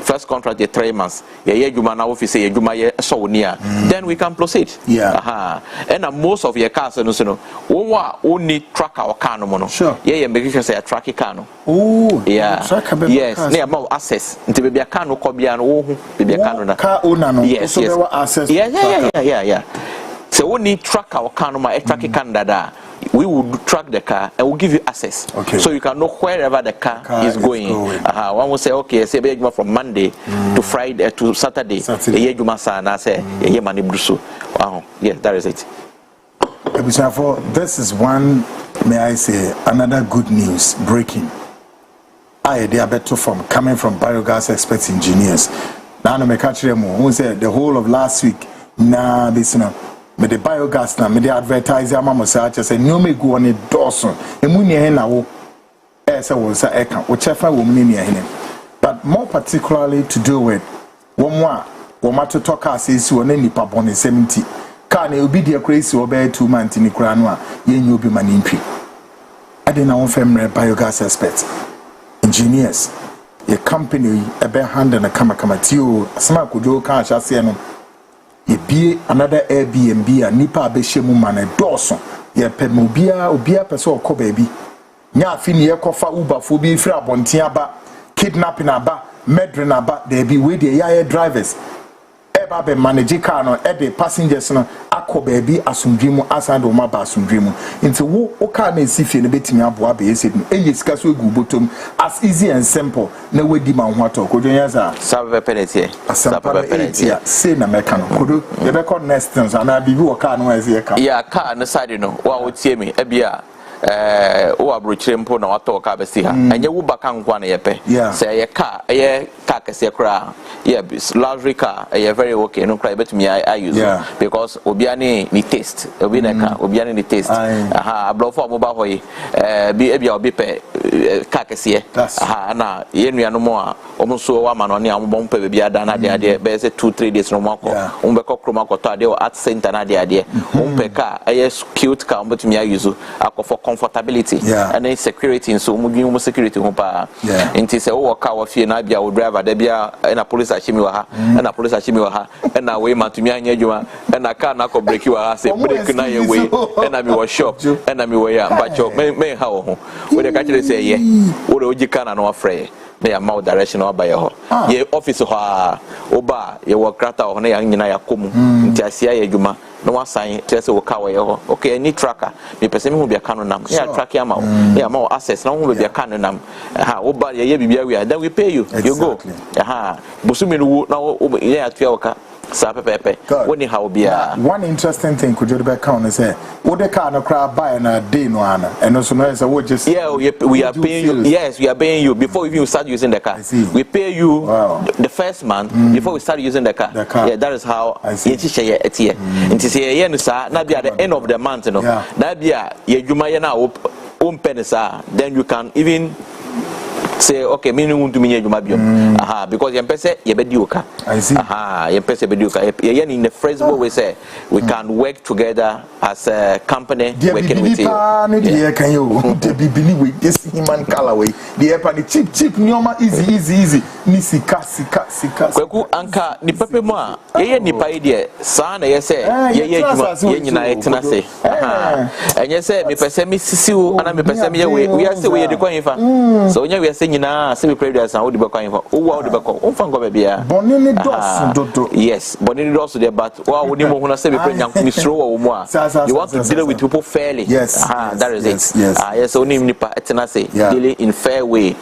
first contract 3 months. Yeah, juma now if say juma so near. Then we can proceed. And most of your cars need track our car no mono. Sure. Yeah, make sure say a track car no. Oh. Yeah. Yes. Near more access. Nti baby a car no kobia no baby a car no na. Car owner no. Yes. Access. Yeah. So we need track our car no ma track car dada. We will track the car and we'll give you access. So you can know wherever the car is going. One will say, okay, say be from Monday to Friday to Saturday. Juma sana say mani brusu. Wow. Yes, that is it. This is one, may I say, another good news breaking. They are better from coming from biogas expert engineers. Now I catch them who said the whole of last week. Nah, this no. Me the biogas na me the advertiser mama say say no me go on a dozen. Emu ni na wo. Say wo say eka. Wo chefa wo mu ni hene. But more particularly to do with one more to talk as is wo na nipa bone 70. Can you be the crazy or bear 2 months in the Kranwa? You be man entry. I didn't know family biogas experts, engineers, a company, a bear hand and a kamakamatu, a smart could do cash as no. Ye be another Airbnb, a nipa beshemu man, a Dawson, ye pedmobia, obia peso ko baby. Nya fini ye kofa uber for be free abontiaba, kidnapping aba, murdering aba, there be with the yaya drivers. Eba manage car no the passengers no akọ baby asundwimu asando ma ba asundwimu nti wo car na esifie no betimi aboa be esedum sika so egu botom as easy and simple na wedi ma ho ato kodwonya za sabe penalty say na meka no kodo ye be call next things ana bibi wo car no ese car car no side no wa wo tie me ebia o abrochire mpo na wato ka be si ha enye wo baka nkwa na yepe say ye car kese kra luxury car very okay no cry betumi I use because obiane ni taste obi na ka obiane ni taste ablofo mo ba hoyi bi ebia obi pe car kese na ye nuano mo a omo so wa ma no ne ambo mpa be bia da na de be say 2-3 days no mo ko ombe ko kroma ko to ade o at center na de ompe car cute car betumi I use for comfortability and security so omo security ho pa nti se wo car wa fie na bia wo driver da bia na police achimi wa ha na police achimi wa ha na we matumi anya adwuma na car na ko break wa ha say break na ye we na mi wo shop na mi wo ya bacho me ha wo ho we dey catch say ye wo dey oji car na no afre na ya mouth direction wa ba ye ho ye office ho oba ye wo krata ho na ya nyina ya komu nti asia ye adwuma no one sign tell say ka we ho okay any tracker me person me hu bia ka no nam ya track ya ma ya ma access na hu bia ka no nam oba ye bibia we then we pay you you go busumi no na ya atua oka sa pepe woni how bia one interesting thing could you be count say wo the car no cry buy na day no ana and also no say we just we are paying you we are paying you before you start using the car we pay you the first month before we start using the car that is how ye chi share etie nti say ye no sa na bia the end of the month no na bia ye dwuma ye na o mpene sa then you can even say okay me no want to me adwuma biom because ye pese ye bedi oka ye pese bedi oka ye in the flexible way say we can work together as a company working with you yeah can you the bibini we this human color way the pa cheap nyoma easy ni sika kwaku anka ni pepe mo a ye nipa ye sa na ye say ye adwuma ye nyina etena say enye say me pese me sisiu ana me pese me ye we are say we dey kwan fa so onya we say nyina say we previous and we dey kwan fa wo dey ko onfa ngo bia bonini dodo yes bonini dodo there but wa woni mo huna say we pre nyanko ni sro wo mo a you want to deal with people fairly that is it yes only nipa etena say dealing in fair way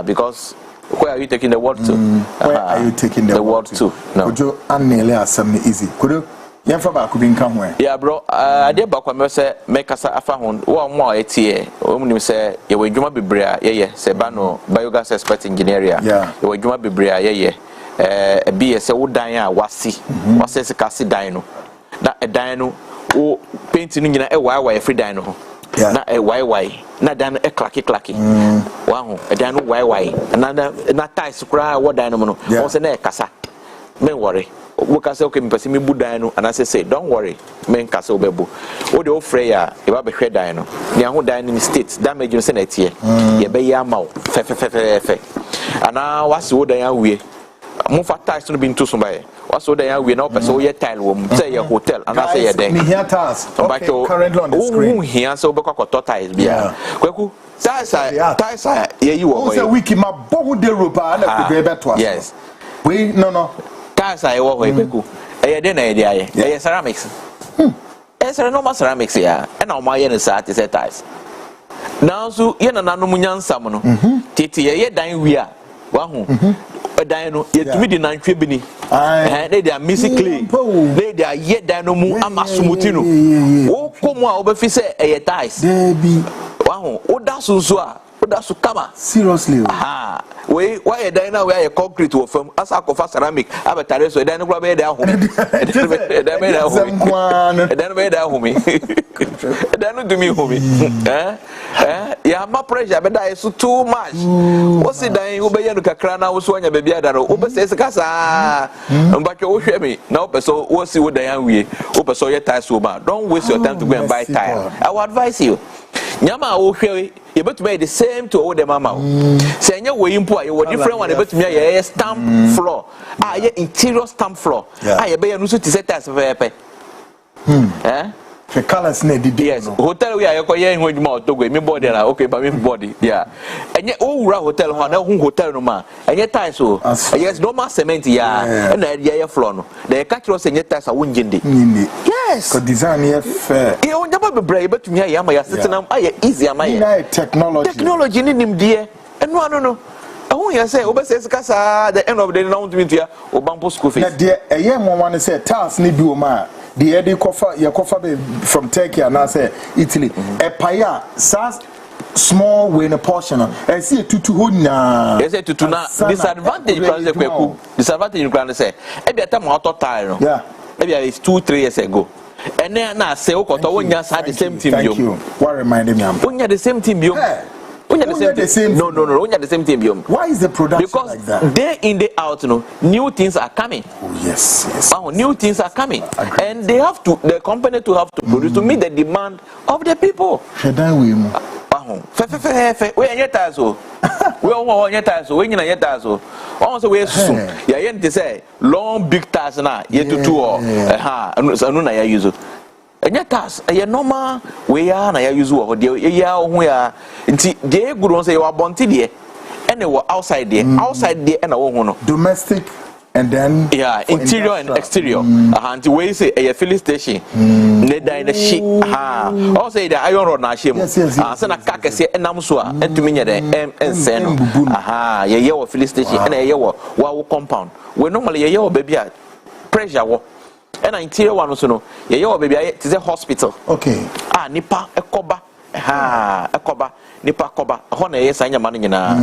because where are you taking the word to where are you taking the word to no ojo anele asam easy kudo yemfa ba ku bi nka ho yeah bro ade ba kwa me say make kasa afa ho wo mo etie o mu nim say ye wadwuma bebre a ye say ba no biogas expert engineer ye wadwuma bebre a ye bi ye say wo dan a wasi se kasi dan no na dan no o paint no nyina wai free dan no ho na wai na dan no clacky wa ho dan no wai na tiles kura wo dan no no o say na kasa men worry we can say okay me person me bu dan no and I say don't worry men kasa obebu o de o frey a e ba be hwe dan no ne ho dan ni state damage no say na tie ye be ya ma fe ana wasi wo dan awie mo fa tiles no bi nto so bae wasi wo dan awie na o person wo ye tile wo mu say ye hotel and I say ye den me here tiles okay currently on the screen wo here so be kwakoto tiles bia kwaku tiles ye yi wo o say wiki ma bohu de roba na ku be beto aso yes we no tiles I wo ho kwaku e de na e de aye e ceramics e normal ceramics ya e na o ma ye ne sa ti say tiles now so ye na nanu munyansam no tete ye dan wi a wa ho dan no ye tumi di nantwe bi ni they are missing clay they are ye dan no mu amasumuti no wo komo a obefi say e tiles debi wa ho oda sunso a oda su kama seriously we why e dan na we aye concrete wo fam asa ko fa ceramic abetare so dan no kura be dan ho dan be dan ho mi dan no do mi ho mi ya ma pressure be da so too much wo si dan wo be ye no kakra na wo so anya be bia daro wo be se kasa mbakwe wo hwe mi na wo peso wo si wo dan awie wo peso ye tiles wo ba don't waste your time to go and buy tile I would advise you nyama wo hwe you better be the same to all the mama say anya we impo you different one better me ye stamp floor ye interior stamp floor ye be you so to set tiles pepe the colors na di yes hotel we are ye hu adwuma otogwe me body na okay but me body enye o wura hotel ho na hu hotel no ma enye tiles o yes normal cement na ye floor no na ka kiro se enye tiles a wonjinde yes ko design ye fair e o njaba bebre ye betumi ya ma ya sitinam aye easy am aye technology ni nimdie eno ano no ehun ya say obese kasa the end of the day na want me to ya obampo school fees na de eye mo wan say tiles ni bi o ma the Eddie Kofa from Turkey and I say Italy. A paya, SAS small way in a portion. I see a tutu huna. Yes, to na disadvantage disadvantage you can say. Every time out of time. Yeah. Maybe it's 2-3 years ago. And then I say, okay, when you had the same team. Thank you. What reminded me? When you had the same team, when you the same no, when you the same team. Why is the production because like that? day in, day out, new things are coming. Oh, yes. Wow, new things are coming. And they have to, the company to have to produce to meet the demand of the people. We are yet as we all yet as we are yet as also we are to say long big task now yet to 2 or I use it. And yet task a normal we are na use what we are they good ones say you are born today and they were outside there and I domestic. And then interior and exterior. Until we say a filling station, Neda in the sheep. Also, the iron rod na shame. Send a carcass and Namsua and to me the M and Seno. Ye yellow filling station and a yellow wow compound. We normally a yellow baby pressure war. And an interior one also know. Ye yellow baby is a hospital. Okay. Nipa a coba. A coba. Nipa koba hona yes anya manu nyina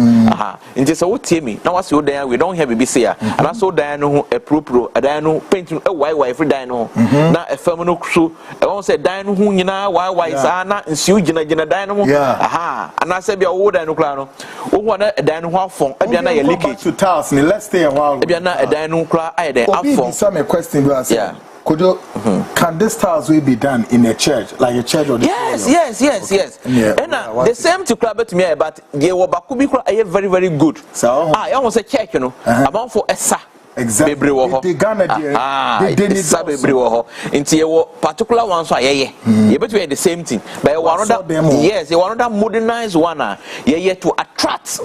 nti se wotie mi na wase odan we don't have BBC and aso dan no ho pro dan no paint no why every dan no na efam no so e won say dan no ho nyina why sa na nsiu gina dan no ana se bia wo dan no kra no wo na dan no ho afon e bia na ye leakage to task let's stay a while e bia na dan no kra ai den afon some question we ask could you, can this task will be done in a church, like a church or the yes. Yeah, and the same to club to me, but they were bakubi very, very good. So I almost a check, you know, about for a sa. Exactly. They into your particular ones are you bet we the same thing. But one of them one of that modernized one to attract.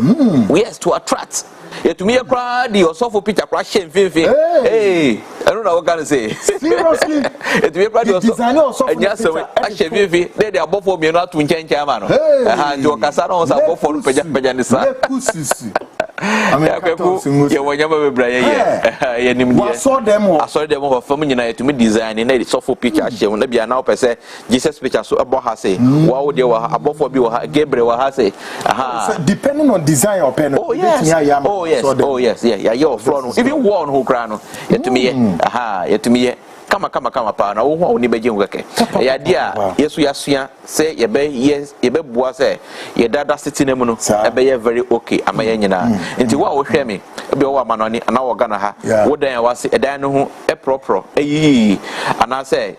Yes, to attract. To me a crowd the also picture crash hey, I don't know what can I say. Seriously. It be a designer also they are both for me not to change man. And your casano was above for Pejanisa. I saw them of family united to me design in a soft picture. She will be an now per se Jesus picture so about her say, what would they were above for you Gabriel has say, depending on design or pen. Oh yes, your front even one who crown yet to me Kama pa na wo ho ni beje ngweke ya dia yesu yasua say ye be bua say ye dada city nemu no e be ye very okay amaya nyina nti wo a wo hwe me be wo amanoni ana wo gana ha wo dan wa se edan no ho e propro eyi ana say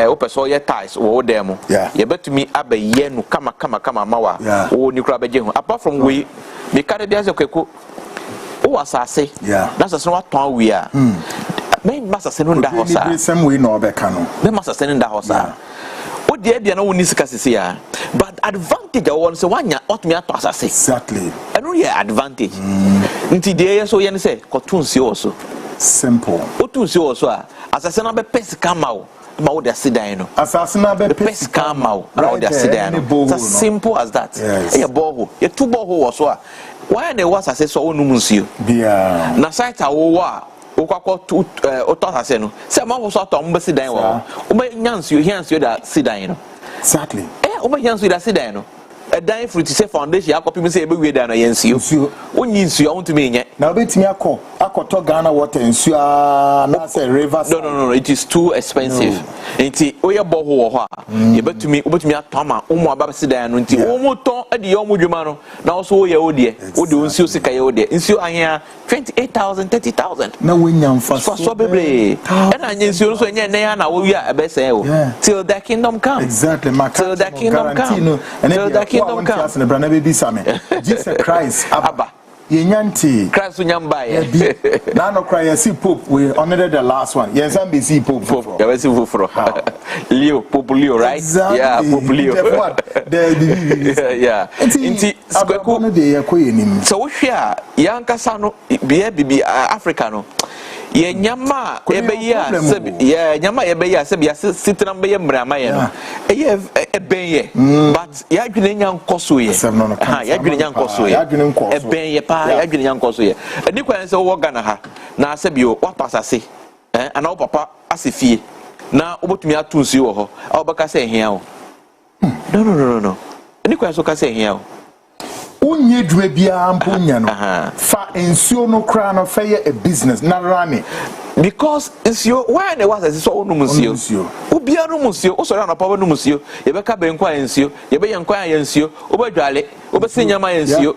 wo peso ye ties wo dan mu ye betumi abaye no kama mawa wo ni kura beje ho apart from we me kare bia ze kweko wo asase na sase no aton we a men masa senu nda hosa some way no obeka no men masa senu nda hosa o de bia na woni sika sisi ya but advantage I want say wanya otumi ato asase exactly eno ye advantage nti de ye so ye ne say kotunsi oso simple otunsi oso a asase na be pesika mawo ma wo de asidan no asase na be pesika mawo na wo de asidan no it's as simple as that e boho ye tu boho oso a why they was asase so onum nsio bia na site awo a okakọ otosase no se ma wo so atom be sidan wo o ma nyansuo hiansuo da sidan no exactly o ma hiansuo da sidan no a dying fruit say foundation akopi me say e be we da na yansuo onyi nsuo on to me nye na obetimi akoto Ghana water nsuo na say river no it is too expensive nti oye boho wo ho a ye obetumi atoma umu aba sidan no nti wo mu ton ade yo mu dwuma no na so wo ye ode nsuo sika ye ode nsuo ahia 28,000 30,000 na wonya mfa so bebre e na nya nsuo so nya na na wo wi a be say wo till the kingdom come exactly till the kingdom come till the kingdom come na brana be bisa me Jesus Christ aba yenyanti Christ nyamba ye na no cry see pope we honored the last one yes am be see pope ya see pope Leo Pope Leo right exactly. Yeah Pope Leo yeah inti skweko no de yakoyenim so wo hwe a yankasa no bibi Africa no ye nyama ebeya se nyama ebeya se bia sitram be mrama ye no ebenye but ya dwene nyankoso ye ya dwene nyankoso ye ebenye pa ya dwene nyankoso ye eni kwan se wo Ghana ha na se bio watasase ana wo papa asefie na obotumi atu nsuo ho a obaka say hia o no any kwa so ka say hia o unye dwe bia amponya no fa nsuo no kra no fa a business na run because nsuo why na was so onu nsuo obia no nsuo o so na pa no nsuo ye beka be nkwa nsuo ye be nkwa ya nsuo obadwale obesinyama ya nsuo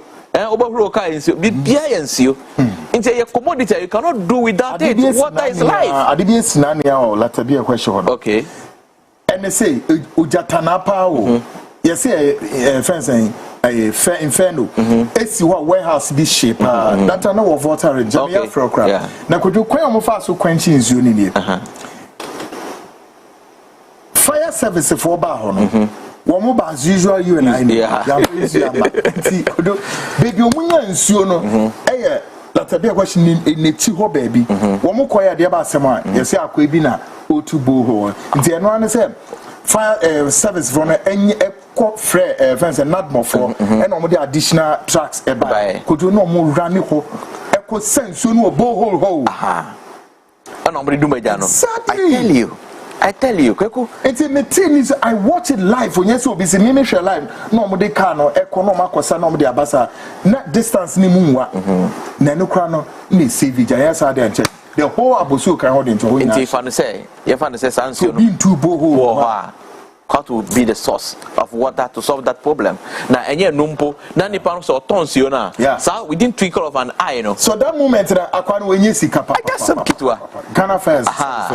obahuro ka nsuo bibia ya nsuo nti ye commodity you cannot do without it. Water is life. Adibia sinania o latabia question. Okay. And say ujatana pa o yes friends inferno esi wa warehouse bi shape that na of water range me afro crap na kodu kwan mo fa so kwanchi nsuo ni nie fire service for ba ho no wo mo ba as usual you and I ya ti kodu baby omunya nsuo no latabia question ni ti ho baby wo mo koya de ba asem a yes akwa bi na otubo ho nti eno an say fire service for any friends and not more for and on the additional tracks could you no more run ho echo sense you know borehole ho and nobody do my jano. I tell you kweku it's in the thing is I watch it live when you so busy me share live no mo de car no echo no makosa no mo de abasa na distance ni munwa na no kra no na save ja sa dey check the whole abosu can hold into ho ina if say you fan say sanso no be two borehole how to be the source of water to solve that problem. Na enye numpo na nipa so tonsio na. So within twinkle of an eye, you know. So that moment na akwa no wenye sika papa. I some kitwa. Ghana first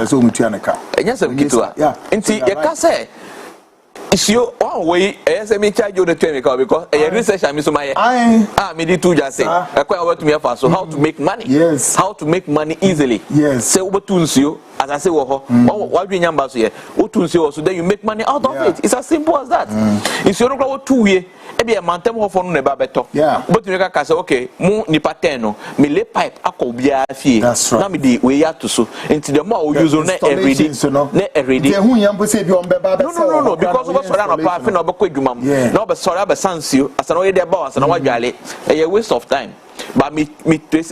so mutua neka. Enye some kitwa. Nti ye ka say isio one way say me charge you the term because research am so my me di two just say akwa about me for so how to make money. Yes. How to make money easily. Yes. Say obotunsio as I say what we nyamba so here otunsio so then you make money out of it. It's as simple as that. Isio no kwa 2 year e be mantem ho for no neba beto. But you ka say okay mu nipa 10 no me lay pipe akobia fie na me di we ya to so into the more we use na everyday na everyday. The hu nyambo say bi on beba be no because we sorry na pa na obekọ adwuma na obe sorry abe sansio asa na we dey ba asa na wadwale e waste of time. But me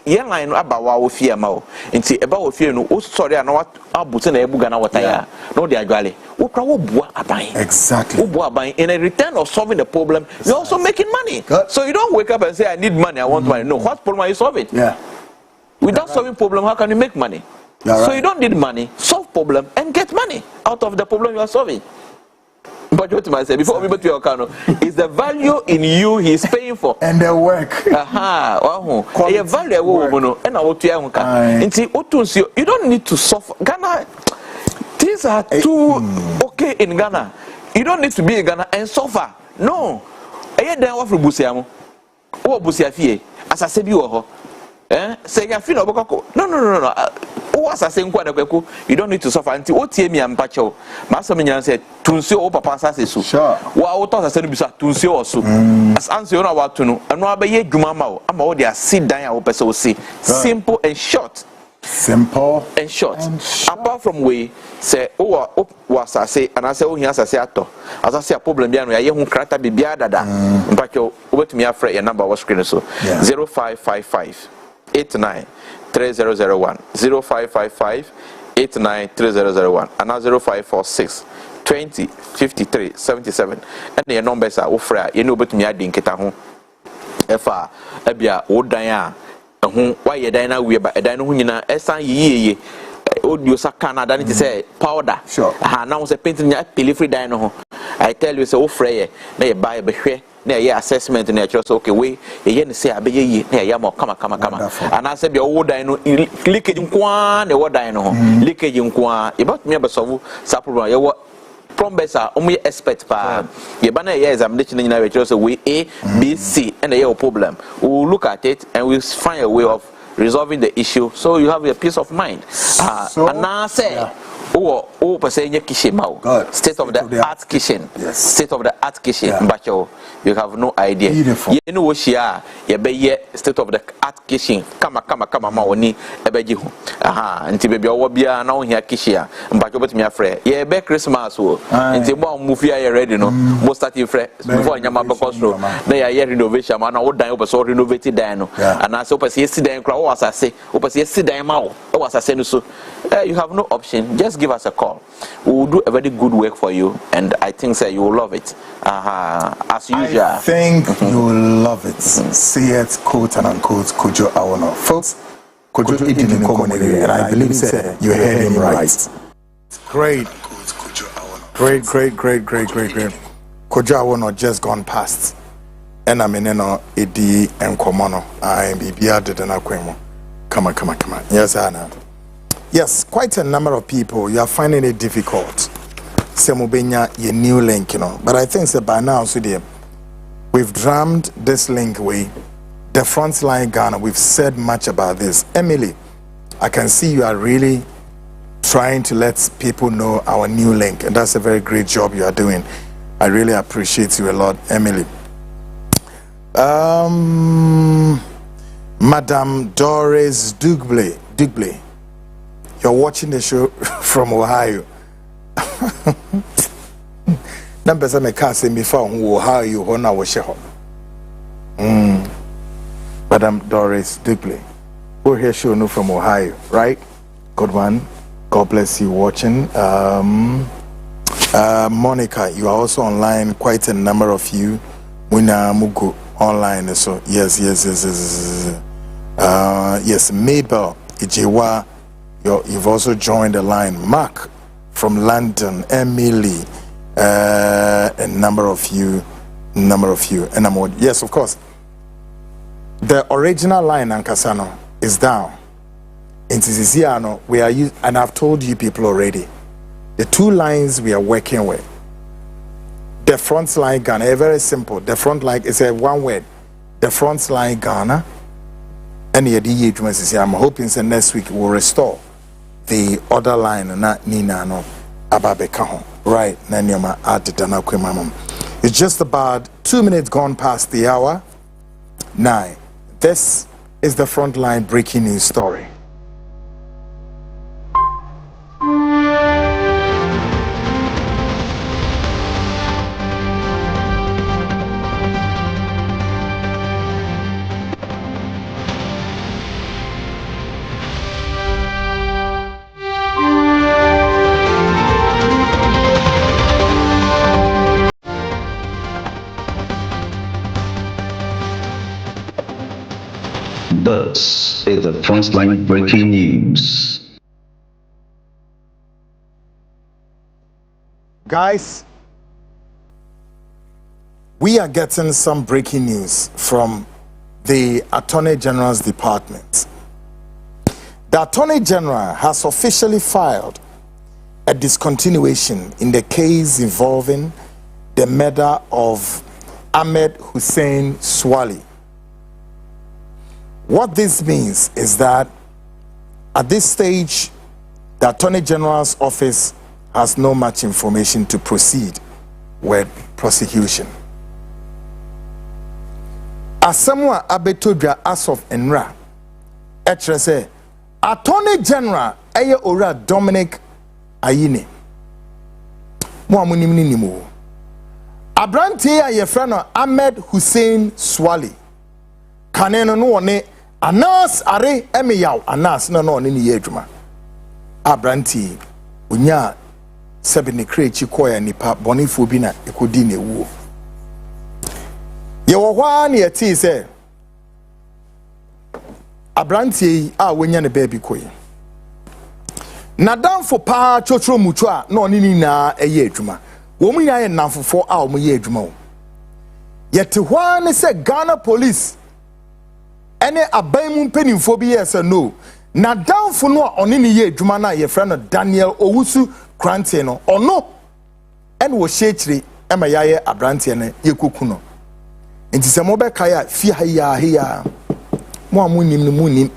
yen line no aba wa ofie ma o nti eba ofie no o sorry na wa abute na ebuga na water ya no dey adwale wo kra wo bua aban exactly wo bua aban in a return of solving the problem you're also making money. So you don't wake up and say I need money, I want money. No, what problem are you solving? Without solving problem, how can you make money? So you don't need money, solve problem and get money out of the problem you are solving. But what I say before we go to your account is the value in you he's paying for and the work. A value woman and I want to you don't need to suffer. Ghana, things are too okay in Ghana. You don't need to be in Ghana and suffer. No. I then offer busiamo. Oh busia fie. As I said you ho. Say ya feel no. Oh as I say nkwa na kweku, you don't need to suffer until otie mi ampacho. Maso me nyan say tunsi o papa asase so. Wa wo to asase no bisa tunsi o so. As answer you na wa to no, eno abaye dwuma ma o, ama wo dey sit down a wo pese wo see. Simple and short. Simple and short. Apart from we say was I say and I say he has a say ato as I say a problem bia no ya hu krata bibia dada mpacho obetumi afre your number was screen so 0555 89 3001 0555 89 3001 and now 0546 20 53 77 and your numbers are offer you know obetumi adi nketa ho efa ebia wodan a why you dine we ba dan no nyina esan yeye audio sakana dan it say powder now say painting ya pelifree dan no I tell you say o frey na you buy be hwe na ye assessment na you say okay we ye ne say abeye yi na ya ma kama and I say be o dan no leakage nko na wo dan no leakage nko e about me be solve sa problem ye wo plumbers are only expert pa ye ba na ye examination nyina we say we A B C and ye problem we will look at it and we'll find a way of resolving the issue so you have a peace of mind. And now say kitchen state of the art kitchen state of the art kitchen but you have no idea. Beautiful. You know what she are you be state of the art kitchen kama ma oni ebeji ho nti baby owo bia na wo hia kitchen but you betimi afre ye be Christmas o nti mo move here ready no mo start fresh before nyama because no na ya renovation ma na wo dan wo so renovate dan no and I say opese si dan kra wo asase opese si dan ma wo asase no so you have no option just give us a call. We will do a very good work for you, and I think that you will love it. As usual. I think you will love it. See it, quote and unquote, Kojo Awono. Folks, Kojo didn't come and I believe you heard him right. Great. Great. Kojo Awono just gone past. And I mean, Edi and Komono. I be bearded and Aquemo. Come on. Yes, Anna. Yes, quite a number of people, you are finding it difficult. Semubenya, your new link, But I think that by now, so dear, we've drummed this link way. The Frontline Ghana, we've said much about this. Emily, I can see you are really trying to let people know our new link, and that's a very great job you are doing. I really appreciate you a lot, Emily. Madame Doris Dugley, you're watching the show from Ohio. Number some can't say before Ohio you honor was Madame Doris Dugley. We're here show no from Ohio, right? Good one. God bless you watching. Monica, you are also online. Quite a number of you. Wina Mugu online. So yes. Yes, Mabel Ijewa, you've also joined the line. Mark from London, Emily, a number of you, and I'm yes, of course. The original line, Ankasano, is down. In Tizisiano, we are using, and I've told you people already, the two lines we are working with. The Frontline Ghana, very simple. The Frontline is a one word. The Frontline Ghana. And I'm hoping that next week we'll restore the other line, not Nina no Ababekaho. Right, Nanyama Aditana Kwimamam. It's just about 2 minutes gone past the hour 9. This is the Frontline breaking news story. This is the Frontline breaking news. Guys, we are getting some breaking news from the Attorney General's department. The Attorney General has officially filed a discontinuation in the case involving the murder of Ahmed Hussein Swali. What this means is that at this stage, the Attorney General's office has no much information to proceed with prosecution. As someone abetodra as of Enra, say Attorney General Eye Ora Dominic Ayine. Muamunimni nimu. Abranti aye friend Ahmed Hussein Swali. Kaneno no one Anas are emiyaw Anas no ni yedwuma. Abranti unya sebene krechi koya nipa bonifo bi na ekodi na ewu. Ye wo hwa na yeti se Abranti a wonya ne baby koyi. Nadamfo pa chochro mucho a no ni na eye adwuma. Wo mu nya ye namfofo a wo mu ye adwuma wo. Yeti hwa ne se Ghana police ene abaimu mpenimfo bi yes no na downfo no oni ne ye adwuma na ye frɛ no Daniel Owusu Krante no ono ene wo hyechire ema yaye abrante ne ye koku no enti se mo be kaya fi ha mo amunim ne munim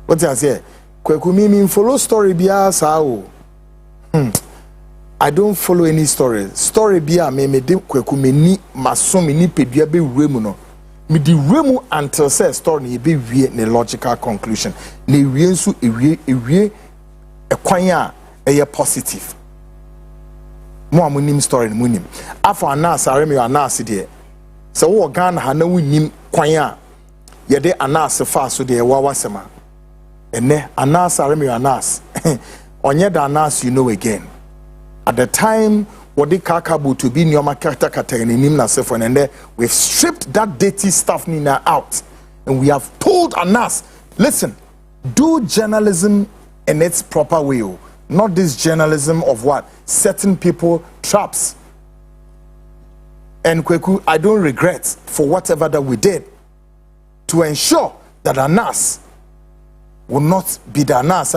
what you say kwaku mi follow story bia sa o I don't follow any story bia me de kwaku meni maso me ni pedua be wuremu no me di remu until say story ni be wie ne logical conclusion ne wie nso ewie ekwan a eye positive mo amunim story ni munim afa anas are me anas de so wo Ghana ha na wunim kwan a ye de anas fa so de wa wasema ene anas are me anas onye da Anas you know again. At the time, wodi kakabu to be nyoma kata in nim na sefo, and then we've stripped that dirty stuff nina out, and we have told Anas, listen, do journalism in its proper way, not this journalism of what setting people traps. And Kweku, I don't regret for whatever that we did to ensure that Anas will not be the Anas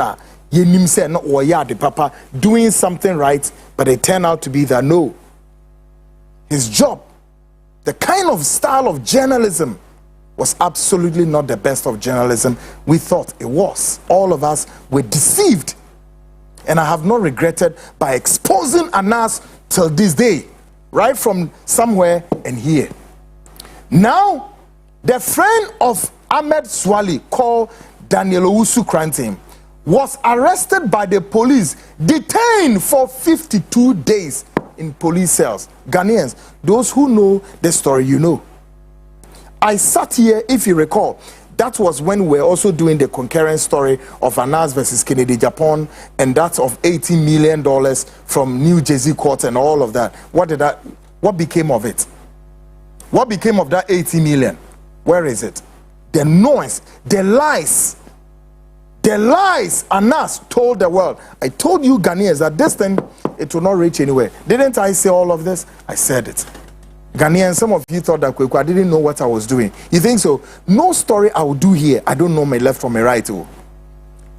yenim say no the papa doing something right, but it turned out to be that no, his job, the kind of style of journalism was absolutely not the best of journalism we thought it was. All of us were deceived, and I have not regretted by exposing Anas till this day, right from somewhere and here. Now, the friend of Ahmed Swali called Daniel Owusu Krantim was arrested by the police, detained for 52 days in police cells. Ghanaians, those who know the story, you know. I sat here, if you recall, that was when we were also doing the concurrent story of Anas versus Kennedy Japan, and that of $80 million from New Jersey court and all of that. What became of it? What became of that 80 million? Where is it? The noise, the lies Anas told the world. I told you Ghanaians that this thing, it will not reach anywhere. Didn't I say all of this? I said it. Ghanaians, some of you thought that I didn't know what I was doing. You think so? No story I will do here, I don't know my left from my right.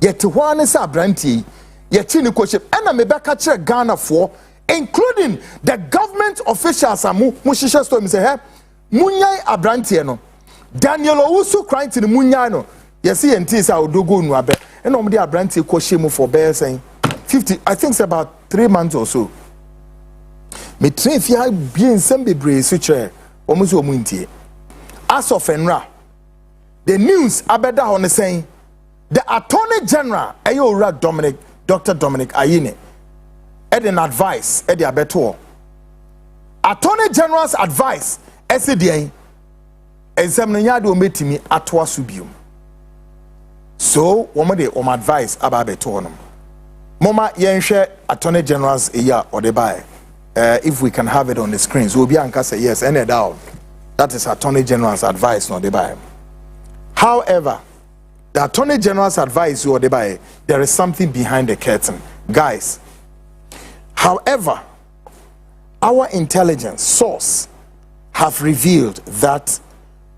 Yet one is a brandy, yet in the question, and I'm a catcher Ghana for, including the government officials. Mushisha told me, say, hey, Munyai Abrantiano, Daniel Owusu crying to the Munyano. Yes, he and Tis I would do go no abe. And normally Abranti Koshimo for bear saying 50, I think it's about 3 months or so. Me train fi bien sembe bre switcher almost omuntie. As of Enra, the news abeda on saying the Attorney General Ayora Dr. Dominic Ayine had an advice at the abeto. Attorney General's advice SDA examine do metimi atwa subium. So woman de advice about betonum. Mama yenhwe Attorney General's eya or the buy. If we can have it on the screens, we'll be anka say yes, any doubt. That is Attorney General's advice, not the buy. However, the Attorney General's advice or the buy, there is something behind the curtain, guys. However, our intelligence source have revealed that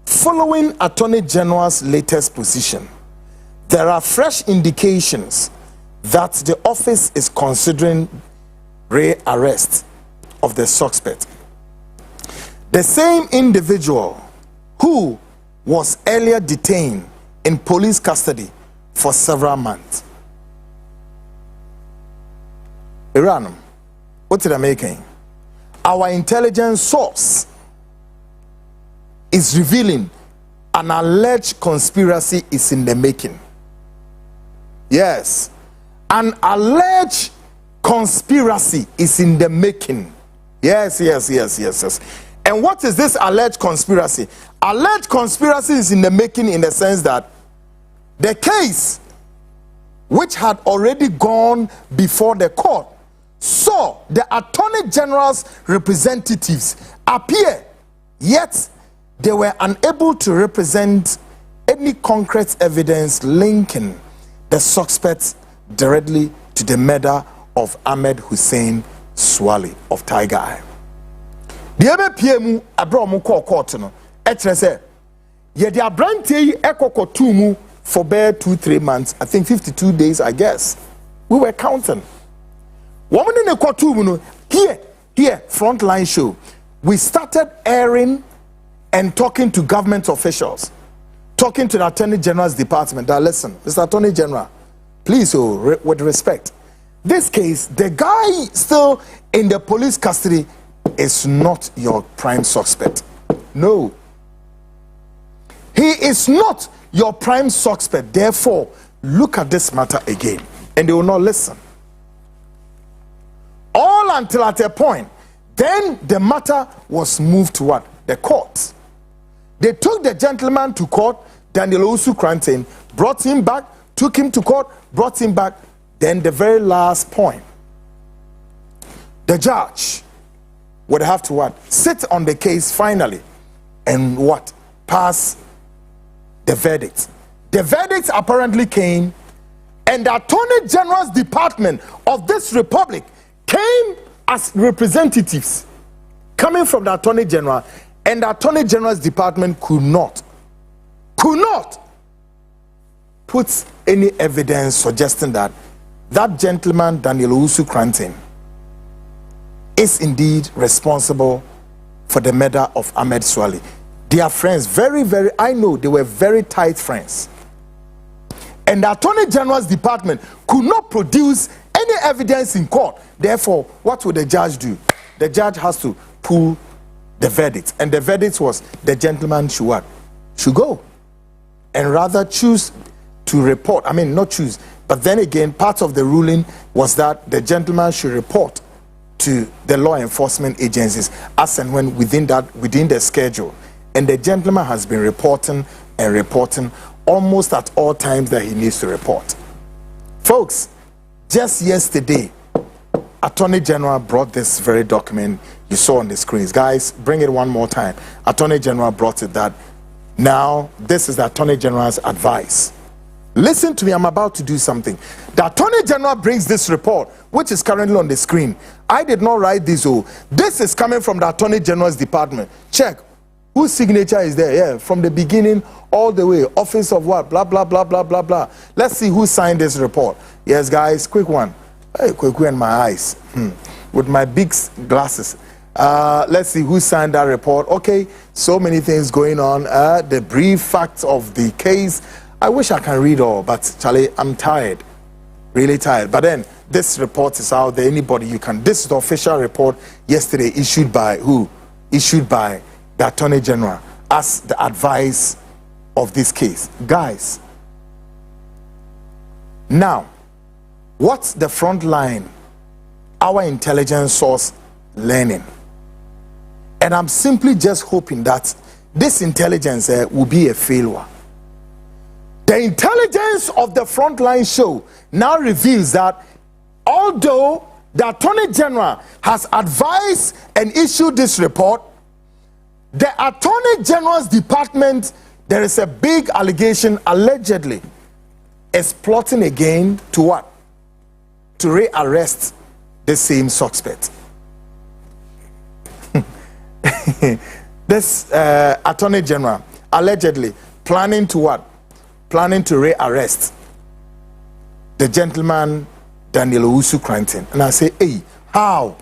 following Attorney General's latest position, there are fresh indications that the office is considering rearrest of the suspect. The same individual who was earlier detained in police custody for several months. Iranum, what did I make? Our intelligence source is revealing an alleged conspiracy is in the making. Yes, an alleged conspiracy is in the making. Yes. And what is this alleged conspiracy? Alleged conspiracy is in the making in the sense that the case, which had already gone before the court, saw the Attorney General's representatives appear, yet they were unable to represent any concrete evidence linking the suspects directly to the murder of Ahmed Hussein Swali of Tiger Eye. The other PM Abraham court no etre say ye the abranti ekoko tumu for bare 2-3 months, I think 52 days, I guess. We were counting. Woman in the courtroom no here Frontline show. We started airing and talking to government officials, talking to the Attorney General's department. That listen, Mr. Attorney General, please, with respect, this case, the guy still in the police custody is not your prime suspect. No. He is not your prime suspect. Therefore, look at this matter again. And they will not listen. All until at a point, then the matter was moved to what? The court. They took the gentleman to court, Daniel Owusu Krantim, brought him back, took him to court, brought him back. Then the very last point, the judge would have to what? Sit on the case finally and what? Pass the verdict. The verdict apparently came, and the Attorney General's Department of this republic came as representatives coming from the Attorney General, and the Attorney General's Department could not put any evidence suggesting that that gentleman, Daniel Owusu-Kranten, is indeed responsible for the murder of Ahmed Swale. They are friends, I know they were very tight friends. And the Attorney General's Department could not produce any evidence in court. Therefore, what would the judge do? The judge has to pull the verdict. And the verdict was the gentleman should what? Should go. And rather choose to report. I mean, not choose. But then again, part of the ruling was that the gentleman should report to the law enforcement agencies as and when within the schedule. And the gentleman has been reporting and reporting almost at all times that he needs to report. Folks, just yesterday, Attorney General brought this very document you saw on the screens. Guys, bring it one more time. Attorney General brought it that now this is the Attorney General's advice. Listen to me, I'm about to do something. The Attorney General brings this report, which is currently on the screen. I did not write this. This is coming from the Attorney General's Department. Check. Whose signature is there? Yeah, from the beginning all the way. Office of what? Blah, blah, blah, blah, blah, blah. Let's see who signed this report. Yes, guys, quick one. Hey, quick one in my eyes. With my big glasses. Let's see who signed that report. Okay, so many things going on. The brief facts of the case. I wish I can read all, but Charlie, I'm tired. Really tired. But then, this report is out there. Anybody you can. This is the official report yesterday issued by who? Issued by the Attorney General as the advice of this case. Guys, now, what's the Frontline, our intelligence source, learning? And I'm simply just hoping that this intelligence will be a failure. The intelligence of the Frontline show now reveals that although the Attorney General has advised and issued this report, the Attorney General's Department, there is a big allegation, allegedly, is plotting again to what? To rearrest the same suspect. This Attorney General, allegedly, planning to what? Planning to rearrest the gentleman, Daniel Owusu-Kranten. And I say, hey, how?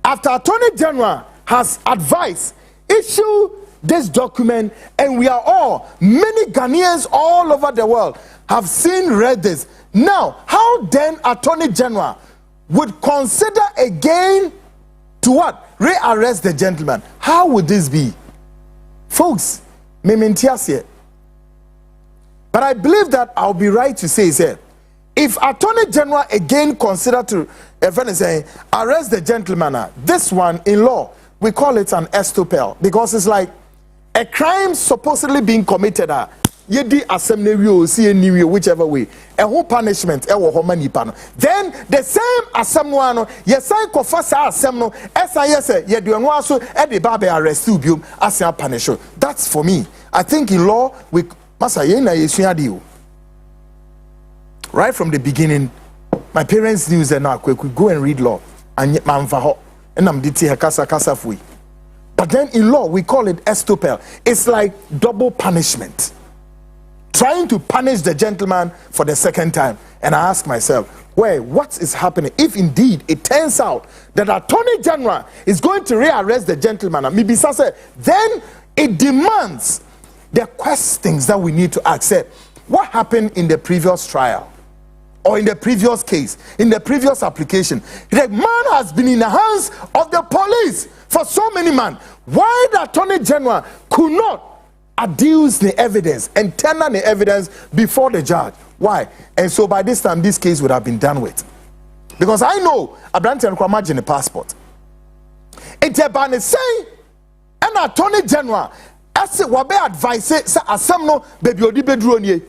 After Attorney General has advised, issue this document, and we are all, many Ghanaians all over the world have read this. Now, how then Attorney General would consider again to what? Rearrest the gentleman. How would this be? Folks, mementias. But I believe that I'll be right to say, if Attorney General again consider to arrest the gentleman, this one in law, we call it an estopel, because it's like a crime supposedly being committed. Yedi assembly whichever way. A whole punishment. Then the same assembly, yes, I confess assembly. Yes, you do also at the baby arrest you as a punisher. That's for me. I think in law we right from the beginning, my parents knew that now we could go and read law and I'm kasa. But then in law we call it estopel. It's like double punishment. Trying to punish the gentleman for the second time. And I ask myself, what is happening? If indeed it turns out that Attorney General is going to rearrest the gentleman, then it demands the questions that we need to accept. What happened in the previous trial? Or in the previous case, in the previous application? The man has been in the hands of the police for so many months. Why the Attorney General could not adduce the evidence and tender the evidence before the judge? Why? And so by this time, this case would have been done with. Because I know Abrante and imagine the passport. It's about the same an Attorney General as wabe advice say asamno baby odi bedro nie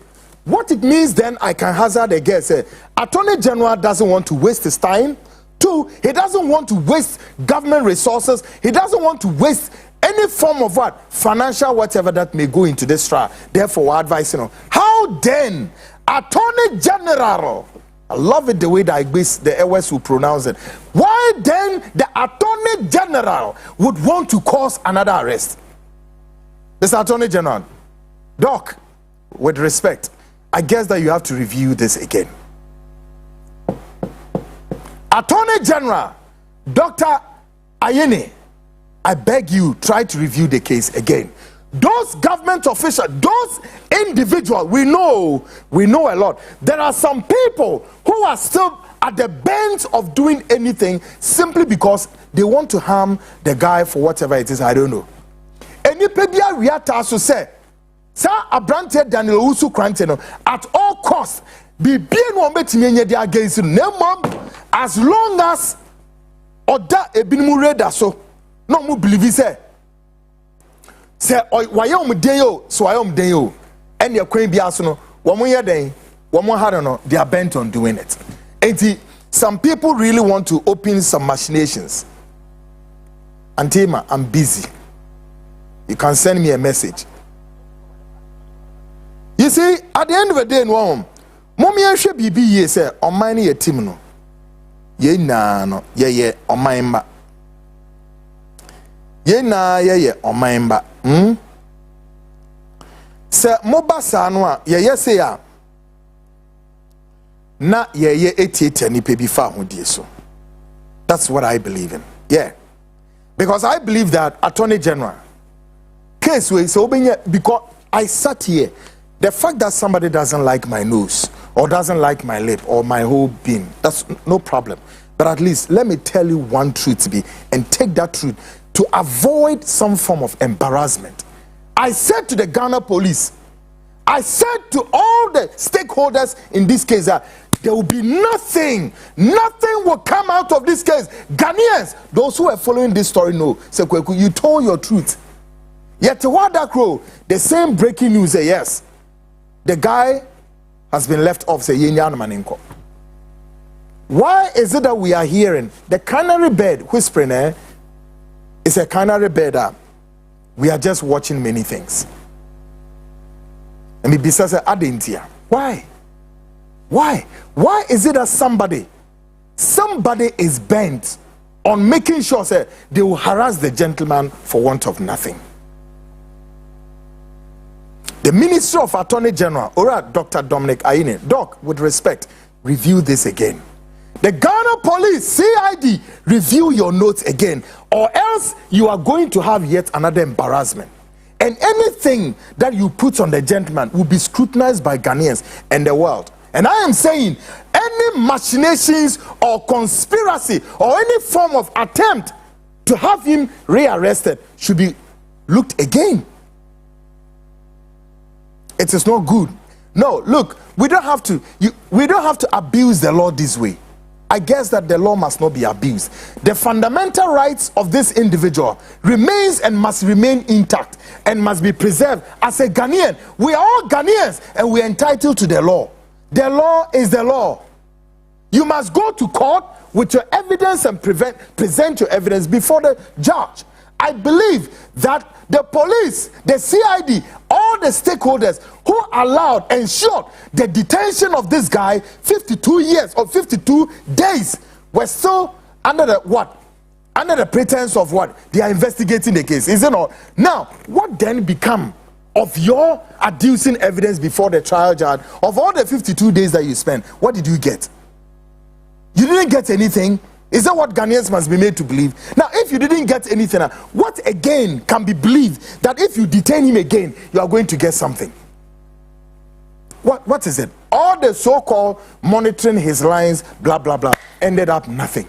What it means then, I can hazard a guess. Attorney General doesn't want to waste his time. 2, he doesn't want to waste government resources. He doesn't want to waste any form of what? Financial whatever that may go into this trial. Therefore, we're advising him. How then, Attorney General, I love it the way that the Ewes will pronounce it. Why then the Attorney General would want to cause another arrest? Mr. Attorney General, Doc, with respect, I guess that you have to review this again. Attorney General, Dr. Ayeni, I beg you, try to review the case again. Those government officials, those individuals, we know a lot. There are some people who are still at the bench of doing anything simply because they want to harm the guy for whatever it is, I don't know. Enipedia Riata so say, Sir Abrante Daniel Usu Kranteno, at all costs, be being one betting against him, as long as Oda Ebinmureda so, no more believe he say wayom deyo so wayom deyo and your queen biasono womo yeden womo hadono they are bent on doing it. And some people really want to open some machinations. Antima, I'm busy. You can send me a message. You see, at the end of the day, no mommy and she be ye say on mine ye team no ye na no ye on mine ba ye na ye on mine ba se mobasa no a ye say a na ye etieta ni pe bi fa hodie so. That's what I believe in. Yeah, because I believe that Attorney General case way so because I sat here, the fact that somebody doesn't like my nose or doesn't like my lip or my whole being, that's no problem. But at least let me tell you one truth to be, and take that truth to avoid some form of embarrassment. I said to the Ghana police, I said to all the stakeholders in this case that there will be nothing will come out of this case. Ghanaians, those who are following this story know, say, Kweku, you told your truth. Yet to what that crow, the same breaking news say yes, the guy has been left off. Say why is it that we are hearing the canary bird whispering? It's a canary bird that we are just watching many things. And besides Adentia, why is it that somebody is bent on making sure say they will harass the gentleman for want of nothing? The Ministry of Attorney General, or Dr. Dominic Ayeni, Doc, with respect, review this again. The Ghana Police, CID, review your notes again, or else you are going to have yet another embarrassment. And anything that you put on the gentleman will be scrutinized by Ghanaians and the world. And I am saying, any machinations or conspiracy or any form of attempt to have him rearrested should be looked again. It is not good. No, look, we don't have to abuse the law this way. I guess that the law must not be abused. The fundamental rights of this individual remains and must remain intact and must be preserved. As a Ghanaian, we are all Ghanaians and we are entitled to the law. The law is the law. You must go to court with your evidence and present your evidence before the judge. I believe that the police, the CID, all the stakeholders who allowed, ensured the detention of this guy 52 years or 52 days were still under the what? Under the pretense of what? They are investigating the case, is it not? Now, what then become of your adducing evidence before the trial judge of all the 52 days that you spent? What did you get? You didn't get anything. Is that what Ghanaians must be made to believe? Now, if you didn't get anything, what again can be believed that if you detain him again, you are going to get something? What is it? All the so-called monitoring his lines, blah, blah, blah, ended up nothing.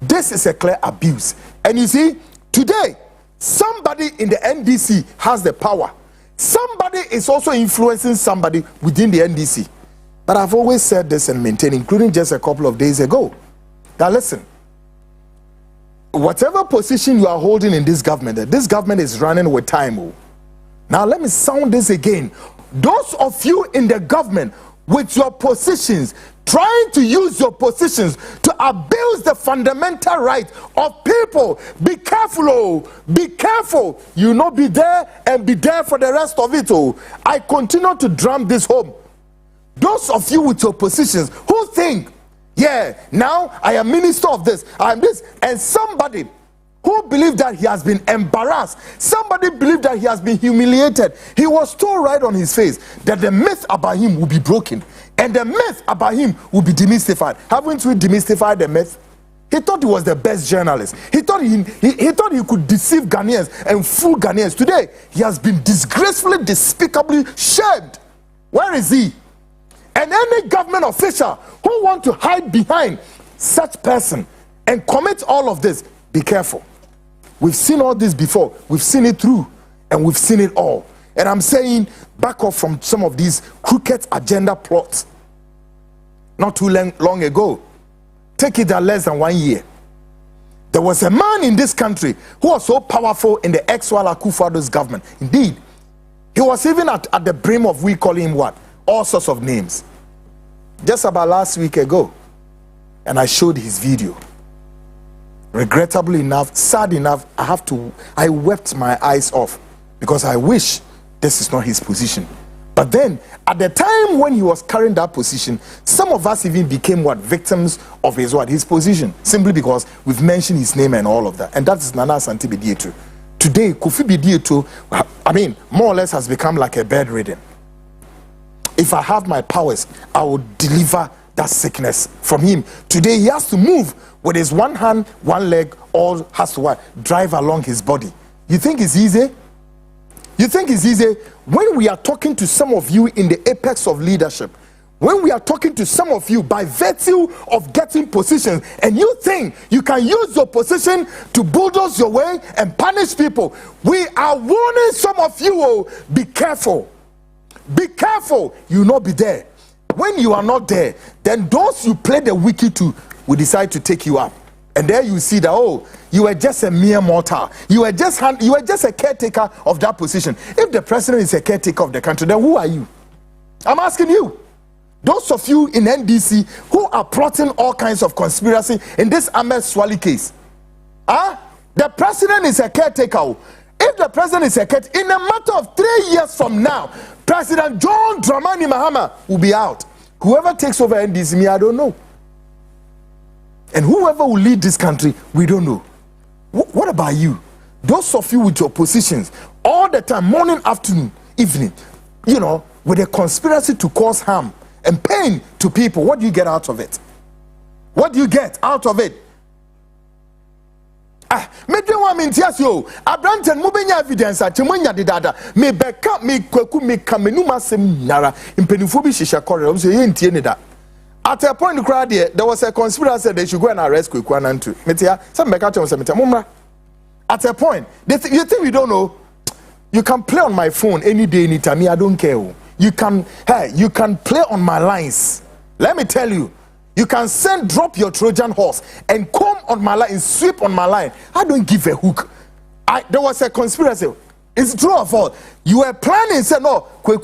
This is a clear abuse. And you see, today, somebody in the NDC has the power. Somebody is also influencing somebody within the NDC. But I've always said this and maintained, including just a couple of days ago. Now listen, whatever position you are holding in this government is running with time. Now let me sound this again. those of you in the government with your positions, trying to use your positions to abuse the fundamental right of people, be careful, oh, be careful. You not be there and be there for the rest of it. Oh, I continue to drum this home. Those of you with your positions who think, yeah, now I am minister of this, I am this, and somebody who believed that he has been embarrassed, somebody believed that he has been humiliated, he was told right on his face that the myth about him will be broken and the myth about him will be demystified. Haven't we demystified the myth? He thought he was the best journalist. He thought he thought he could deceive Ghanaians and fool Ghanaians. Today, he has been disgracefully, despicably shamed. Where is he? And any government official who want to hide behind such person and commit all of this, be careful. We've seen all this before. We've seen it through, and we've seen it all. And I'm saying, back off from some of these crooked agenda plots. Not too long ago, take it that less than 1 year, there was a man in this country who was so powerful in the ex-Wala Akufo-Addo's government. Indeed, he was even at the brim of, we call him what? All sorts of names. Just about last week ago, and I showed his video. Regrettably enough, sad enough, I wept my eyes off because I wish this is not his position. But then, at the time when he was carrying that position, some of us even became what? Victims of his position, simply because we've mentioned his name and all of that. And that is Nana Asante Bediatu. Today, Kofi Bediatu, I mean, more or less has become like a bedridden. If I have my powers, I will deliver that sickness from him. Today, he has to move with his one hand, one leg, all has to what? Drive along his body. You think it's easy? You think it's easy? When we are talking to some of you in the apex of leadership, when we are talking to some of you by virtue of getting positions, and you think you can use your position to bulldoze your way and punish people, we are warning some of you, oh, be careful. Be careful, you will not be there. When you are not there, then those you play the wicked to will decide to take you up. And there you see that, oh, you were just a mere mortal. You were just a caretaker of that position. If the president is a caretaker of the country, then who are you? I'm asking you. Those of you in NDC who are plotting all kinds of conspiracy in this Ahmed Swali case. The president is a caretaker. If the president is a caretaker, in a matter of 3 years from now, President John Dramani Mahama will be out. Whoever takes over NDC, me, I don't know. And whoever will lead this country, we don't know. What about you? Those of you with your positions, all the time, morning, afternoon, evening, you know, with a conspiracy to cause harm and pain to people, what do you get out of it? What do you get out of it? Me do want me tias yo. Abranten mo benya evidence a chemonya de dada. Me beka me kwaku me kamenu masem nyara. Impenifo bi hihye korre. So ye ntie ne da. At a point crowd there was a conspiracy that they should go and arrest Kwaku Anantu. Metia, some beka tell some mumra. At a point, you think we don't know? You can play on my phone any day, anytime. I don't care. You can play on my lines. Let me tell you. You can drop your Trojan horse and come on my line and sweep on my line. I don't give a hook. There was a conspiracy. It's true or false? You were planning, say no, what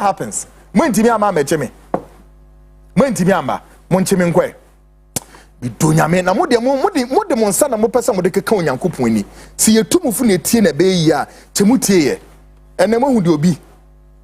happens? Bidunyame na mo monsa na mo pesa mo de keka onyankopon ni si yetumu fu na tie na be yi a chemutie ye ene mo hu de obi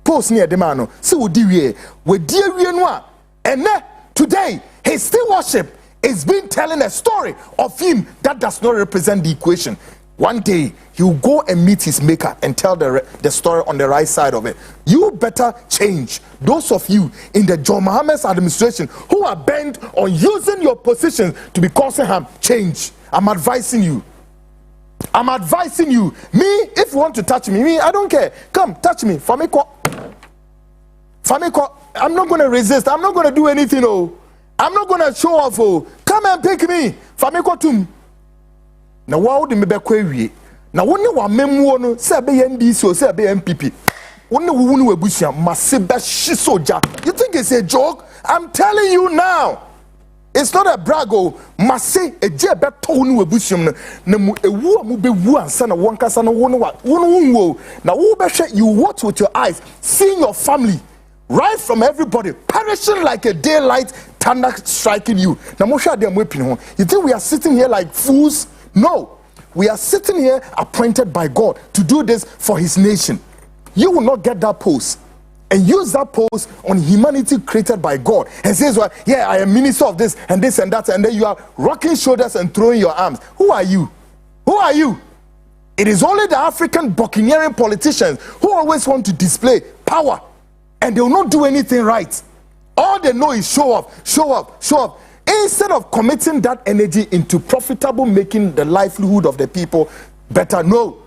post ne de ma no se wodi wie wadi awie no a ene today his still worship is being telling a story of him that does not represent the equation. One day he will go and meet his maker and tell the story on the right side of it. You better change. Those of you in the John Mohammed's administration who are bent on using your position to be causing harm, change. I'm advising you. I'm advising you. Me, if you want to touch me, I don't care. Come, touch me. Famiko, I'm not going to resist. I'm not going to do anything. Oh, I'm not going to show off. Oh, come and pick me. Famiko tum. Na wa de mebe kwa wie na woni wa memwo no se be NDC o se be MPP woni wo no wabusia maseba shi soja. You think it's a joke? I'm telling you now, It's not a brago. Mase a jebe tonu ebusium na mu ewu mu be wu ansa na wonkasa no wo no wa wo na wo be hwe you watch with your eyes, seeing your family right from everybody perishing like a daylight thunder striking you. Na mo hwe dem wepin ho. You think we are sitting here like fools? No. We are sitting here appointed by God to do this for his nation. You will not get that post and use that post on humanity created by God and says, well, yeah, I am minister of this and this and that, and then you are rocking shoulders and throwing your arms. Who are you? Who are you? It is only the African buccaneering politicians who always want to display power and they will not do anything right. All they know is show off, show off, show off. Instead of committing that energy into profitable making the livelihood of the people better. No.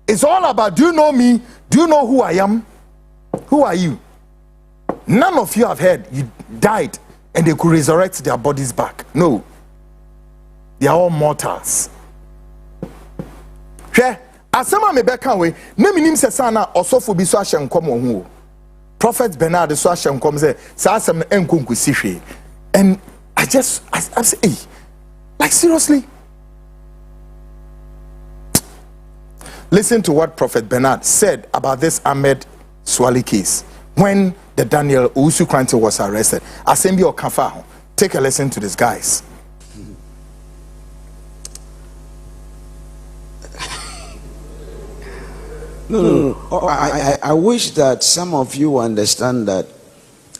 It's all about, do you know me? Do you know who I am? Who are you? None of you have heard you died and they could resurrect their bodies back. No. They are all mortals. Asema mebeka we na minim se sana osofo bi so ahye nkom ho. Prophet Bernard so ahye nkom say sa asem enkonkusi hwe. And I say, hey, like seriously? Listen to what Prophet Bernard said about this Ahmed Swali case when the Daniel Owusu Kranti was arrested. Asembi Okafa. Take a listen to this, guys. No. I wish that some of you understand that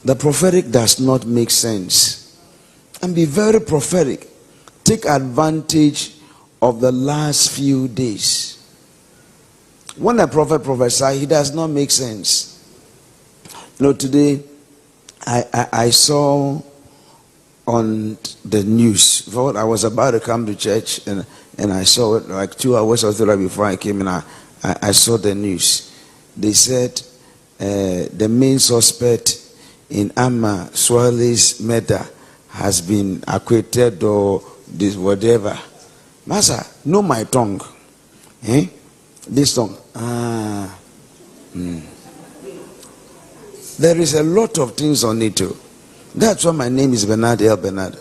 the prophetic does not make sense. And be very prophetic. Take advantage of the last few days. When a prophet prophesies, he does not make sense. You know, today I saw on the news. I was about to come to church and I saw it like 2 hours or 3 hours before I came in. I saw the news. They said the main suspect in Amma Swale's murder has been acquitted or this whatever. Master, know my tongue. Eh? This tongue. There is a lot of things on it too. That's why my name is Bernard L. Bernard.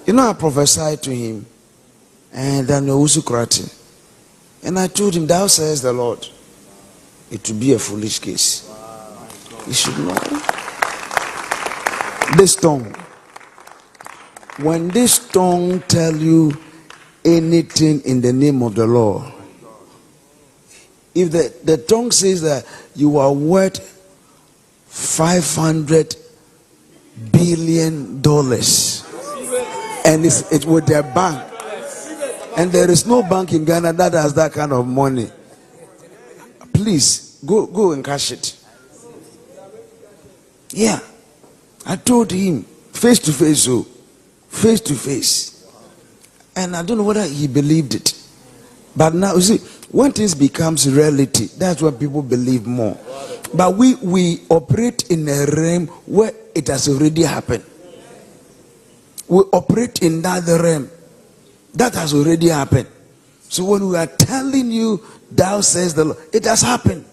You know, I prophesied to him and Daniel Owusu Kranti. And I told him, thou says the Lord, it will be a foolish case. You should know. This tongue. When this tongue tell you anything in the name of the Lord, if the tongue says that you are worth $500 billion and it's with their bank, and there is no bank in Ghana that has that kind of money, please go and cash it. Yeah, I told him face to face, so face to face, and I don't know whether he believed it. But now you see, when things becomes reality, that's when people believe more. But we operate in a realm where it has already happened. We operate in that realm that has already happened. So when we are telling you, thou says the Lord, it has happened.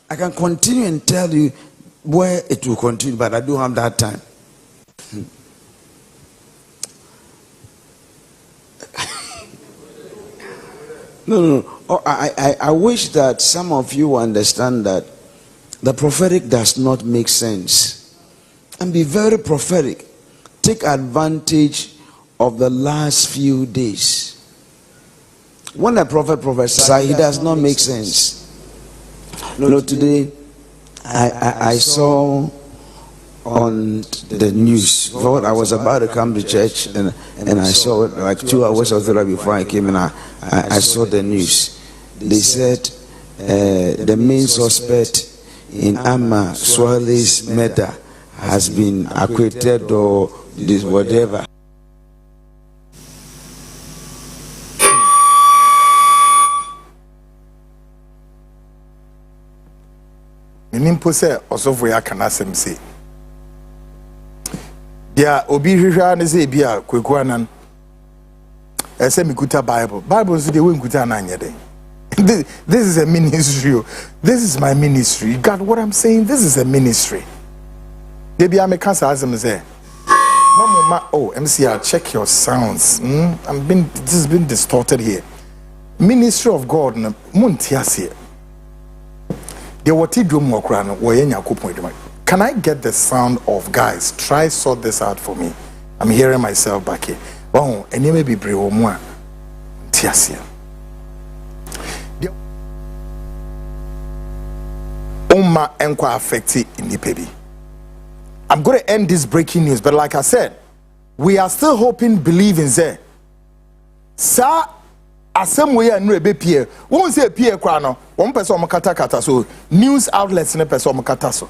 I can continue and tell you where it will continue, but I don't have that time. No. I wish that some of you understand that the prophetic does not make sense. And be very prophetic. Take advantage of the last few days. When a prophet prophesies, he does not make sense. No, today I saw on the news. I was about to come to church and I saw it like 2 hours or 3 hours before I came in. I saw the news. They said the main suspect in Amma Swale's murder has been acquitted or this whatever. Nimpo se osofo ya kana asem se dia obi hwehwa ne se bia kwaku anan ese mikuta bible so de we nkuta na anyede. This is a ministry. This is my ministry. You got what I'm saying? This is a ministry. They be ame kasa asem say Mama, oh, MCR, check your sounds. This has been distorted here. Ministry of God, Muntiasi. Can I get the sound of, guys? Try sort this out for me. I'm hearing myself back here. Oh, and you may be brave more. Tiasia. Umma enkwa affected in the baby. I'm going to end this breaking news, but like I said, we are still hoping, believing there. Sa asem we anu ebe pie. Won say pie kwa no, one person kata so news outlets ne person kata so.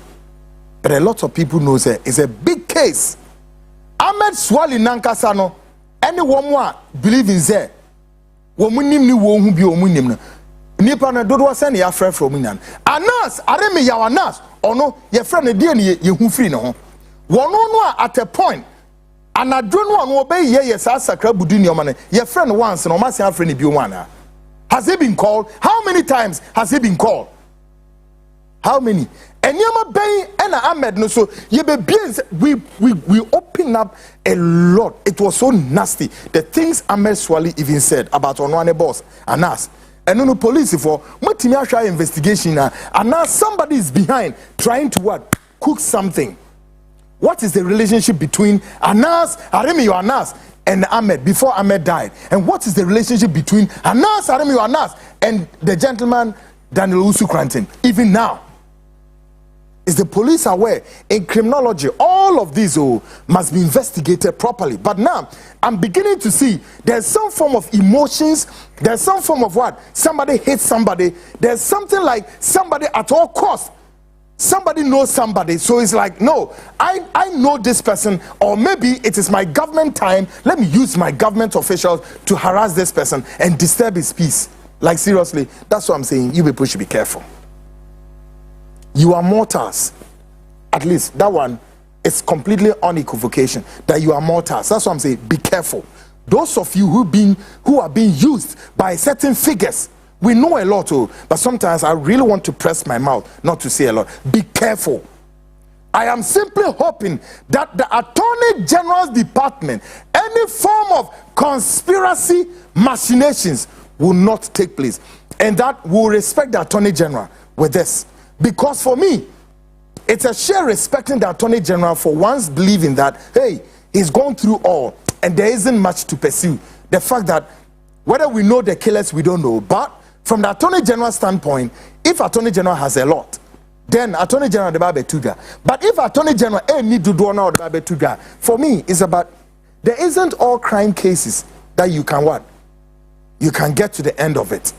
But a lot of people know that it's a big case. Ahmed Swali nankasa no, anyone more believe in there. Womunim ni wo hu bi omunim no. Nipa na dodo send ya frɛ from nyan. Anas, areme ya Anas, ono ye frɛ ne die ne ye hu free no ho. Wono no at a point anadwo no ono obey ye sa sakra budu ni omane ye frɛ no once no ma se afrɛ ne bi o ana. Has he been called? How many times has he been called? How many? Enyama bay and Ahmed no so ye be we open up a lot. It was so nasty. The things Ahmed Swali even said about Onwane boss Anas. And no police for what investigation and now somebody is behind trying to what? Cook something. What is the relationship between Anas, Aremiyo Anas, and Ahmed before Ahmed died? And what is the relationship between Anas, Aremiyo Anas, and the gentleman Daniel Usu Cranton? Even now, is the police aware? In criminology, all of these must be investigated properly. But now, I'm beginning to see there's some form of emotions. There's some form of what? Somebody hates somebody. There's something like somebody at all costs. Somebody knows somebody. So it's like, no, I know this person. Or maybe it is my government time. Let me use my government officials to harass this person and disturb his peace. Like, seriously, that's what I'm saying. You people should be careful. You are mortals. At least that one is completely unequivocation that you are mortals. That's what I'm saying. Be careful. Those of you who are being used by certain figures, we know a lot, but sometimes I really want to press my mouth not to say a lot. Be careful. I am simply hoping that the Attorney General's Department, any form of conspiracy machinations will not take place, and that will respect the Attorney General with this. Because for me, it's a sheer respecting the Attorney General for once believing that, hey, he's gone through all and there isn't much to pursue. The fact that whether we know the killers, we don't know. But from the Attorney General's standpoint, if Attorney General has a lot, then Attorney General the Babe Tuga. But if Attorney General need to do now the Babe Tuga, for me, it's about there isn't all crime cases that you can what? You can get to the end of it.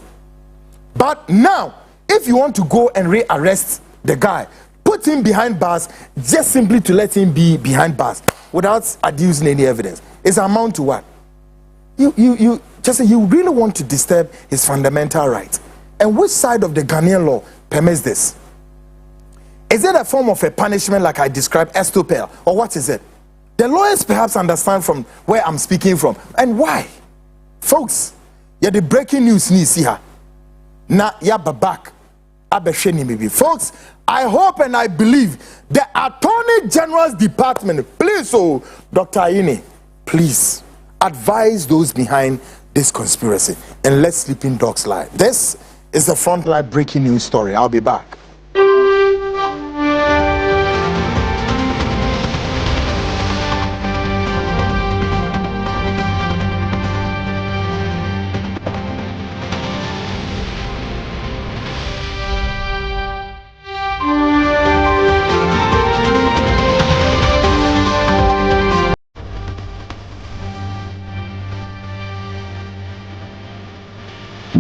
But now, if you want to go and rearrest the guy, put him behind bars just simply to let him be behind bars without adducing any evidence, it's amount to what? You really want to disturb his fundamental rights. And which side of the Ghanaian law permits this? Is it a form of a punishment like I described, estopel, or what is it? The lawyers perhaps understand from where I'm speaking from. And why? Folks, yeah, the breaking news ni see her. Na ya babak. Folks, I hope and I believe the Attorney General's Department, please, Dr. Aine, please advise those behind this conspiracy and let sleeping dogs lie. This is the Frontline breaking news story. I'll be back.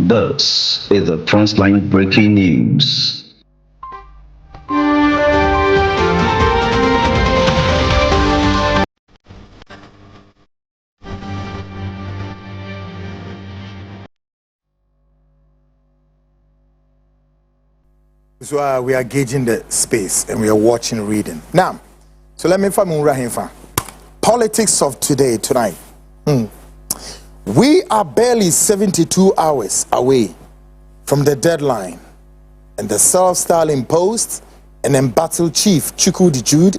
This is the Frontline breaking news. So we are gauging the space and we are watching, reading. Now, so let me find politics of tonight. We are barely 72 hours away from the deadline, and the self-styled imposed and embattled chief Chukwu Jude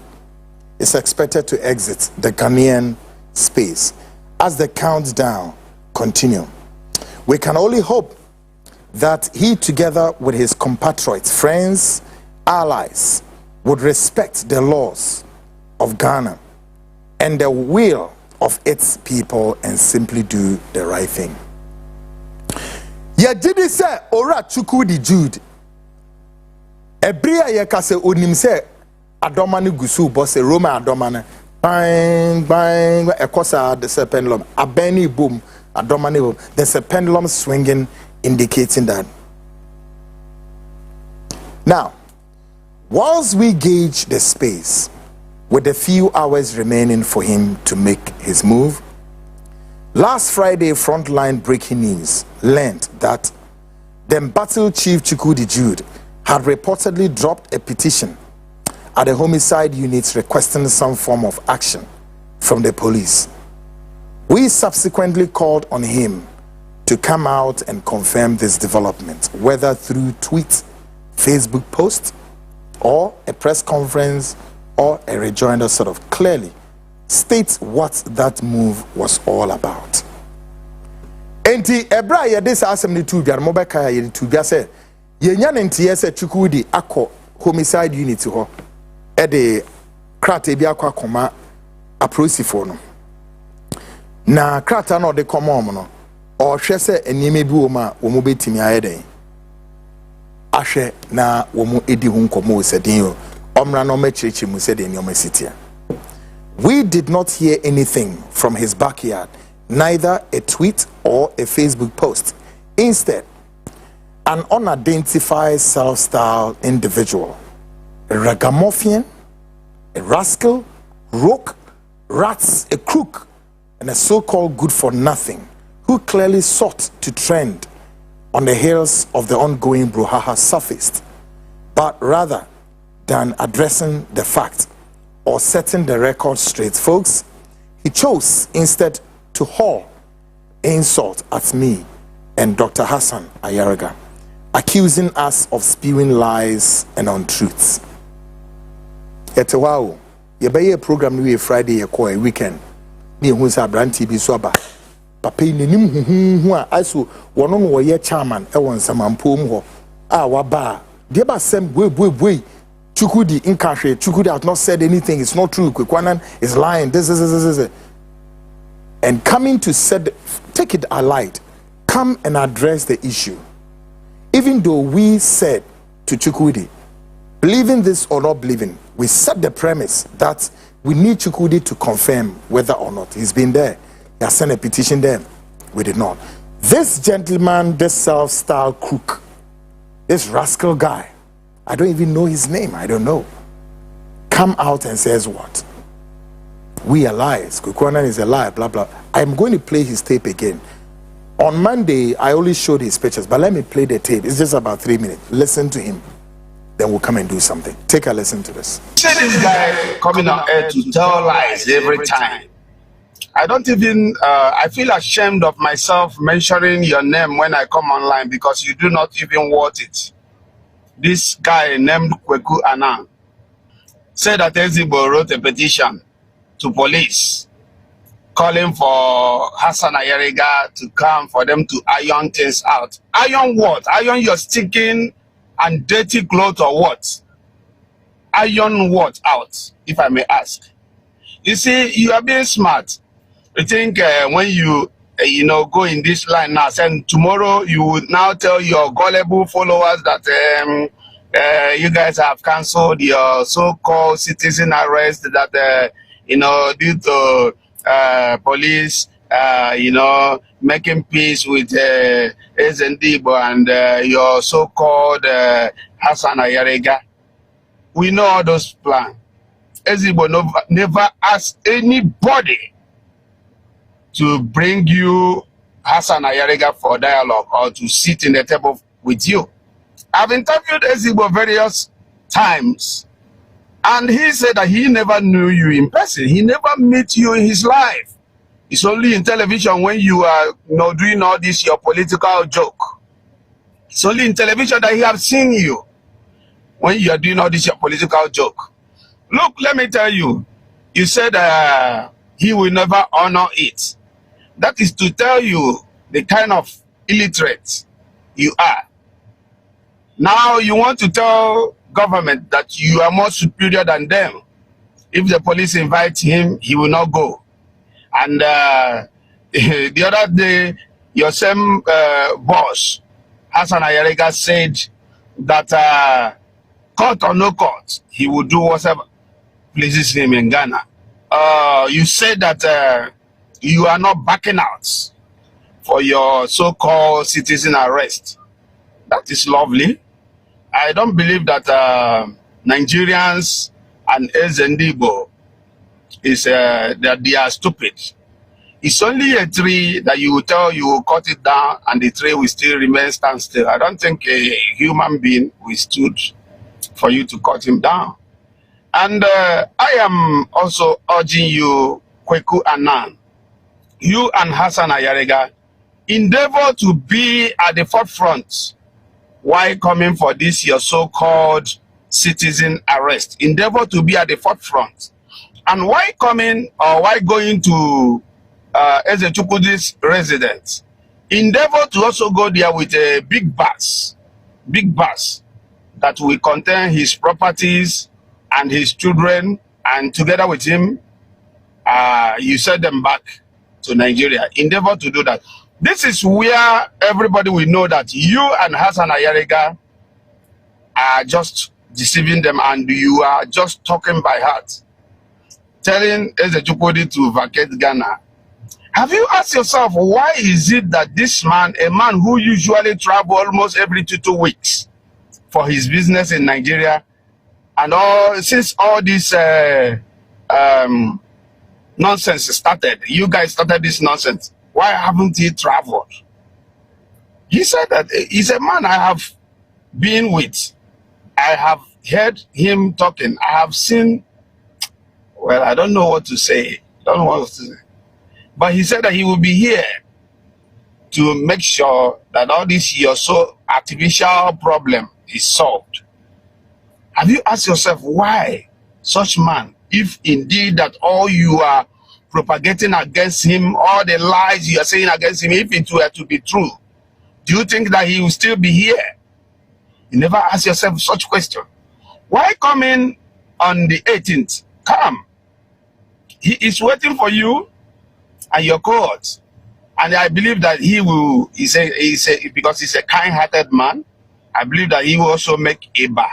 is expected to exit the Ghanaian space as the countdown continues. We can only hope that he, together with his compatriots, friends, allies, would respect the laws of Ghana and the will of its people and simply do the right thing. Yajidi se ora chuku di Jude. Ebria ye kase onim se adomane gusu bo se Roma adomane bang bang ekosa the pendulum abeni boom adomane boom. There's a pendulum swinging indicating that. Now, whilst we gauge the space with the few hours remaining for him to make his move, last Friday, Frontline breaking news learned that the embattled Chief Chukwudi Jude had reportedly dropped a petition at the homicide unit requesting some form of action from the police. We subsequently called on him to come out and confirm this development, whether through tweet, Facebook post, or a press conference, or a rejoinder, sort of clearly states what that move was all about. Enti ebra ye this assembly to biar mobeka ye to bia say ye nya ntie se Chukwudi akọ homicide unit ho e de krata bi akọ akoma aprosifo no na krata no de komom no o hwe se enime bi wo ma wo mo betimi ayeden ahwe na wo mo edi hu nkomo osedin o omra no machichi mu se de ni omasitia. We did not hear anything from his backyard, neither a tweet or a Facebook post. Instead, an unidentified self-styled individual, a ragamuffin, a rascal, rogue, rats, a crook, and a so-called good-for-nothing, who clearly sought to trend on the heels of the ongoing brouhaha surfaced, but rather than addressing the fact or setting the record straight, folks, he chose instead to hurl insult at me and Dr. Hassan Ayaraga, accusing us of spewing lies and untruths. Ete wow, ye be a program we Friday ye ko a weekend. Ni hu sa branti bi so aba. Papa ni nim hu a aso wono no ye chairman e won samampom ho. A wa ba, de ba sem bwe. Chukwudi Nkashe, Chukwudi has not said anything. It's not true. Kwekwanan is lying. This. And coming to take it alight, come and address the issue. Even though we said to Chukwudi, believing this or not believing, we set the premise that we need Chukwudi to confirm whether or not he's been there. He has sent a petition there. We did not. This gentleman, this self-styled crook, this rascal guy, I don't even know his name. I don't know. Come out and says what? We are liars. Kukwanan is a liar, blah, blah. I'm going to play his tape again. On Monday, I only showed his pictures, but let me play the tape. It's just about 3 minutes. Listen to him. Then we'll come and do something. Take a listen to this. See this guy coming on air to tell lies every time. I don't even, I feel ashamed of myself mentioning your name when I come online because you do not even want it. This guy named Kweku Anang said that Ezigbo wrote a petition to police calling for Hassan Ayariga to come for them to iron things out. Iron what? Iron your stinking and dirty clothes or what? Iron what out, if I may ask? You see, you are being smart. You think when you go in this line now, and tomorrow you would now tell your gullible followers that you guys have cancelled your so-called citizen arrest that due to police making peace with Igbo and your so-called Hassan Ayariga. We know all those plans. Igbo never asked anybody to bring you Hassan Ayariga for dialogue or to sit in the table with you. I've interviewed Igbo various times, and he said that he never knew you in person. He never met you in his life. It's only in television when you are doing all this, your political joke. It's only in television that he has seen you when you are doing all this, your political joke. Look, let me tell you, you said he will never honor it. That is to tell you the kind of illiterate you are. Now you want to tell government that you are more superior than them. If the police invite him, he will not go. And the other day, your same boss, Hassan Ayarega, said that court or no court, he will do whatever pleases him in Ghana. You said that you are not backing out for your so-called citizen arrest. That is lovely. I don't believe that Nigerians and Igbo is that they are stupid. It's only a tree that you will tell you will cut it down and the tree will still remain stand still. I don't think a human being will stood for you to cut him down. And I am also urging you, Kweku Anan, you and Hassan Ayarega, endeavor to be at the forefront while coming for this your so-called citizen arrest. Endeavor to be at the forefront. And why coming or why going to Ezechukwudi's residence, endeavor to also go there with a big bus that will contain his properties and his children, and together with him, you send them back to Nigeria. Endeavor to do that. This is where everybody will know that you and Hassan Ayarega are just deceiving them and you are just talking by heart, telling Ezechukwudi to vacate Ghana. Have you asked yourself, why is it that this man, a man who usually travels almost every 2 weeks for his business in Nigeria, and since all this nonsense started, you guys started this nonsense, why haven't he traveled? He said that he's a man I have been with. I have heard him talking. I have seen, well, I don't know what to say. Don't know what to say. But he said that he will be here to make sure that all this your so artificial problem is solved. Have you asked yourself why such man, if indeed that all you are propagating against him, all the lies you are saying against him, if it were to be true, do you think that he will still be here? You never ask yourself such question. Why come in on the 18th? Come. He is waiting for you and your court. And I believe that he will, because he's a kind-hearted man, I believe that he will also make eba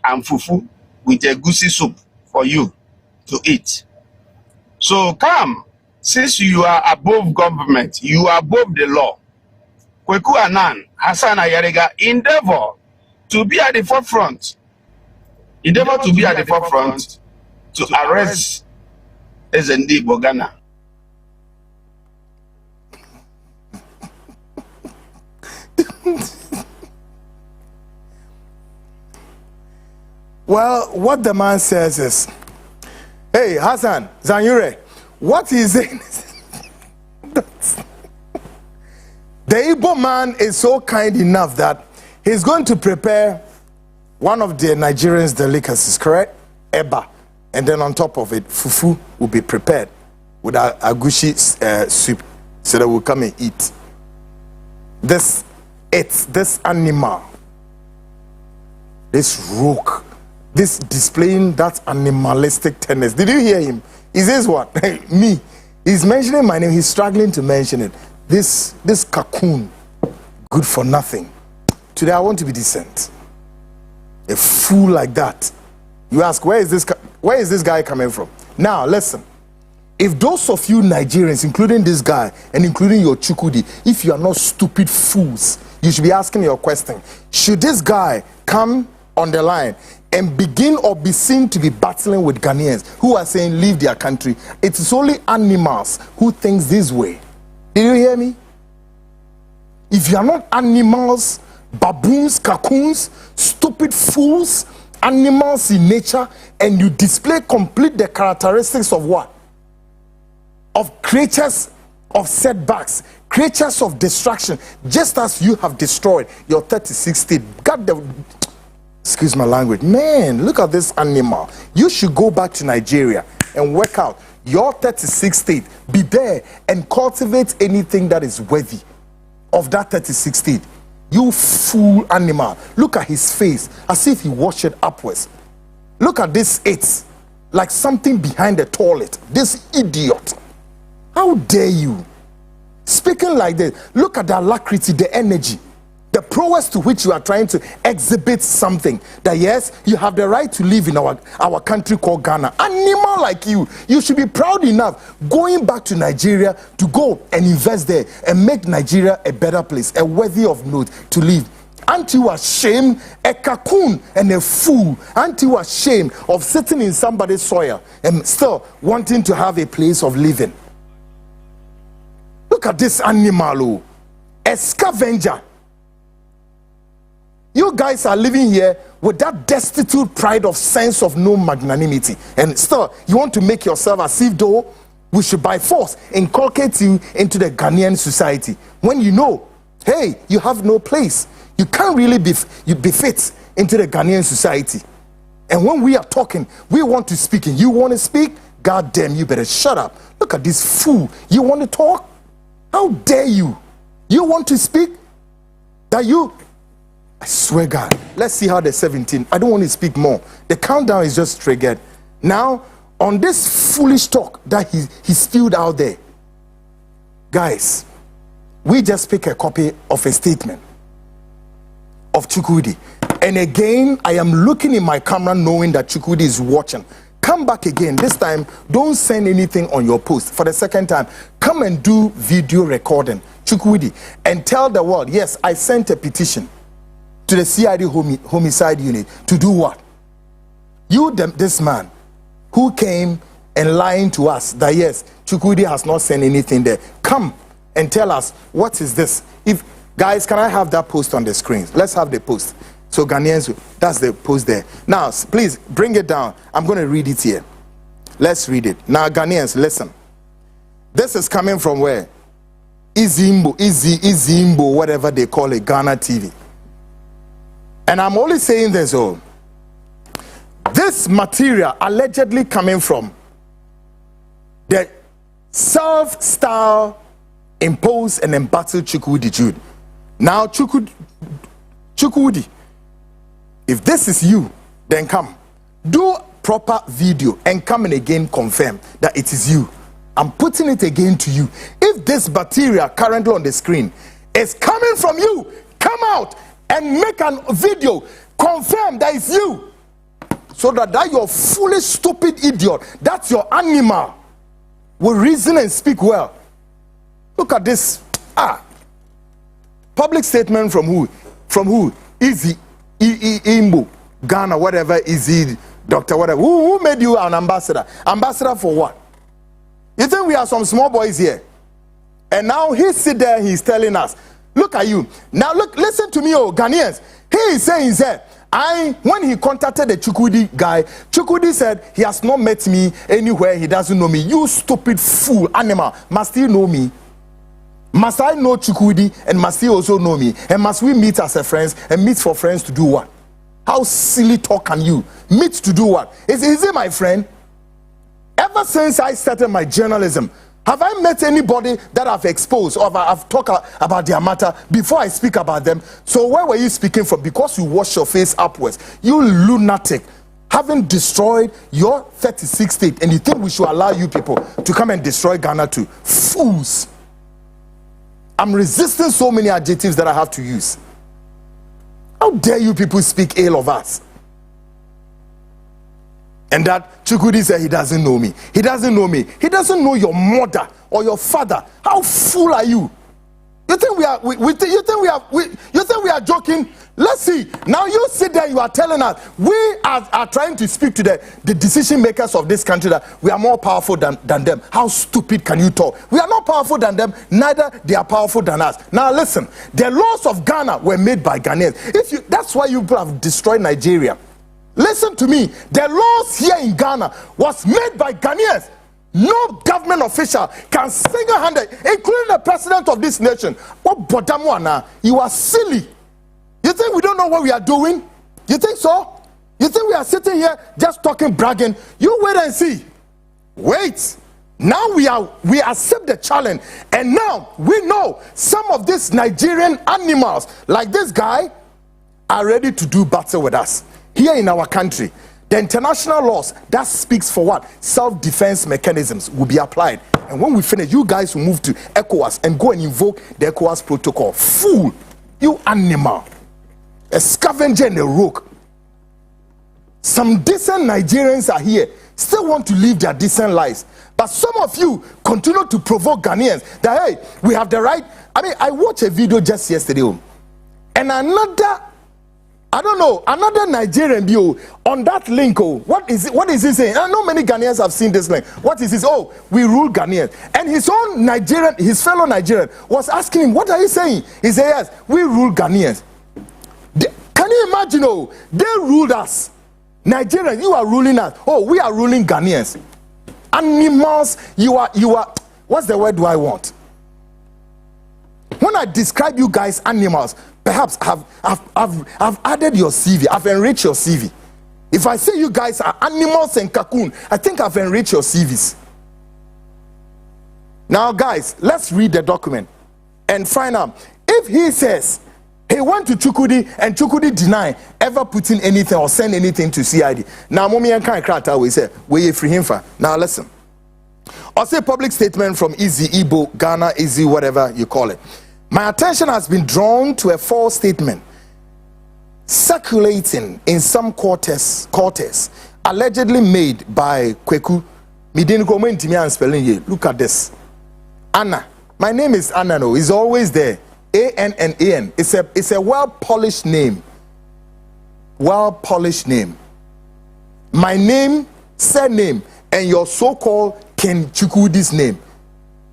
and fufu with a goosey soup for you to eat. So come, since you are above government, you are above the law. Kweku Anan, Hassan Ayarega, endeavor to be at the forefront. Endeavor to be at the forefront to arrest Igbo Ghana. Well, what the man says is, hey, Hassan, Zanyure, what he's saying is, the Igbo man is so kind enough that he's going to prepare one of the Nigerians' delicacies, correct? Eba. And then on top of it, fufu will be prepared with agushi soup so that we'll come and eat. This animal, this rogue, this displaying that animalistic tendency. Did you hear him? He says what? Me. He's mentioning my name. He's struggling to mention it. This cocoon, good for nothing. Today I want to be decent. A fool like that. You ask, where is this guy coming from? Now listen. If those of you Nigerians, including this guy and including your Chukwudi, if you are not stupid fools, you should be asking your question. Should this guy come on the line and begin or be seen to be battling with Ghanaians who are saying leave their country? It is only animals who think this way. Did you hear me? If you are not animals, baboons, cocoons, stupid fools, animals in nature, and you display complete the characteristics of what? Of creatures of setbacks, creatures of destruction, just as you have destroyed your 36 states. God, excuse my language. Man, look at this animal. You should go back to Nigeria and work out your 36 state. Be there and cultivate anything that is worthy of that 36 state. You fool animal. Look at his face as if he washed it upwards. Look at this 8 like something behind the toilet. This idiot. How dare you? Speaking like this, look at the alacrity, the energy, the prowess to which you are trying to exhibit something. That yes, you have the right to live in our country called Ghana. Animal like you should be proud enough going back to Nigeria to go and invest there and make Nigeria a better place, a worthy of note to live. Aren't you ashamed? A cocoon and a fool. Aren't you ashamed of sitting in somebody's soil and still wanting to have a place of living? Look at this animal, a scavenger. You guys are living here with that destitute pride of sense of no magnanimity, and still you want to make yourself as if though we should by force inculcate you into the Ghanaian society when you know, hey, you have no place. You can't really be fit into the Ghanaian society. And when we are talking, we want to speak, and you want to speak, God damn, you better shut up. Look at this fool. You want to talk? How dare you? You want to speak? That you? I swear God. Let's see how the 17. I don't want to speak more. The countdown is just triggered. Now, on this foolish talk that he spewed out there, guys, we just pick a copy of a statement of Chukwudi. And again, I am looking in my camera knowing that Chukwudi is watching. Come back again. This time, don't send anything on your post. For the second time, come and do video recording, Chukwudi, and tell the world, yes, I sent a petition to the CID homicide unit to do what? This man who came and lying to us that yes, Chukwudi has not sent anything there. Come and tell us, what is this? If guys, can I have that post on the screen? Let's have the post. So Ghanaians, that's the post there. Now, please bring it down. I'm going to read it here. Let's read it. Now, Ghanaians, listen. This is coming from where? Izimbo, whatever they call it, Ghana TV. And I'm only saying this, this material allegedly coming from the self-style imposed and embattled Chukwudi Jude. Now, Chukwudi, if this is you, then come. Do proper video and come and again confirm that it is you. I'm putting it again to you. If this material currently on the screen is coming from you, come out and make a video. Confirm that it's you. So that your foolish, stupid idiot, that's your animal, will reason and speak well. Look at this. Public statement from who? From who? Easy. Igbo, Ghana, whatever, Easy, Doctor, whatever. Who made you an ambassador? Ambassador for what? You think we are some small boys here? And now he sit there, he's telling us, look at you. Now look, listen to me, Ghanaians. He is saying that when he contacted the Chukwudi guy, Chukwudi said he has not met me anywhere, he doesn't know me. You stupid fool, animal, must he know me? Must I know Chukwudi and must he also know me? And must we meet as a friends and meet for friends to do what? How silly talk can you? Meet to do what? Is he my friend? Ever since I started my journalism, have I met anybody that I've exposed or I've talked about their matter before I speak about them? So where were you speaking from? Because you wash your face upwards. You lunatic. Having destroyed your 36th state, and you think we should allow you people to come and destroy Ghana too? Fools. I'm resisting so many adjectives that I have to use. How dare you people speak ill of us? And that Chukwudi said he doesn't know me. He doesn't know me. He doesn't know your mother or your father. How fool are you? You think we are joking? Let's see. Now you sit there, you are telling us we are trying to speak to the decision makers of this country that we are more powerful than them. How stupid can you talk? We are not powerful than them, neither they are powerful than us. Now listen, the laws of Ghana were made by Ghanaians. That's why you people have destroyed Nigeria. Listen to me. The laws here in Ghana was made by Ghanaians. No government official can single-handed, including the president of this nation. What Bodamuana? You are silly. You think we don't know what we are doing? You think so? You think we are sitting here just talking, bragging? You wait and see. Wait. Now we accept the challenge, and now we know some of these Nigerian animals, like this guy, are ready to do battle with us here in our country. The international laws that speaks for what? Self-defense mechanisms will be applied. And when we finish, you guys will move to ECOWAS and go and invoke the ECOWAS protocol. Fool, you animal, a scavenger and a rogue. Some decent Nigerians are here, still want to live their decent lives. But some of you continue to provoke Ghanaians that, hey, we have the right. I mean, I watched a video just yesterday, and another Nigerian video on that link. What is he saying? I know many Ghanaians have seen this link. What is this? Oh, we rule Ghanaians. And his fellow Nigerian was asking him, what are you saying? He said, yes, we rule Ghanaians. Can you imagine? Oh, they ruled us. Nigerians, you are ruling us. Oh, we are ruling Ghanaians. Animals, you are, what's the word do I want? When I describe you guys animals, perhaps I've added your CV, I've enriched your CV. If I say you guys are animals and cocoon, I think I've enriched your CVs. Now guys, let's read the document and find out. If he says he went to Chukudi and Chukudi deny ever putting anything or send anything to CID. Now Momi and Kai Krata we say we free him for. Now listen. I'll say public statement from Easy Igbo, Ghana, Easy, whatever you call it. My attention has been drawn to a false statement circulating in some quarters allegedly made by Kweku. Look at this. Anna. My name is Anna. No, it's always there. A-N-N-A-N. It's a well-polished name. Well-polished name. My name, surname, and your so-called Ken Chukwudi's name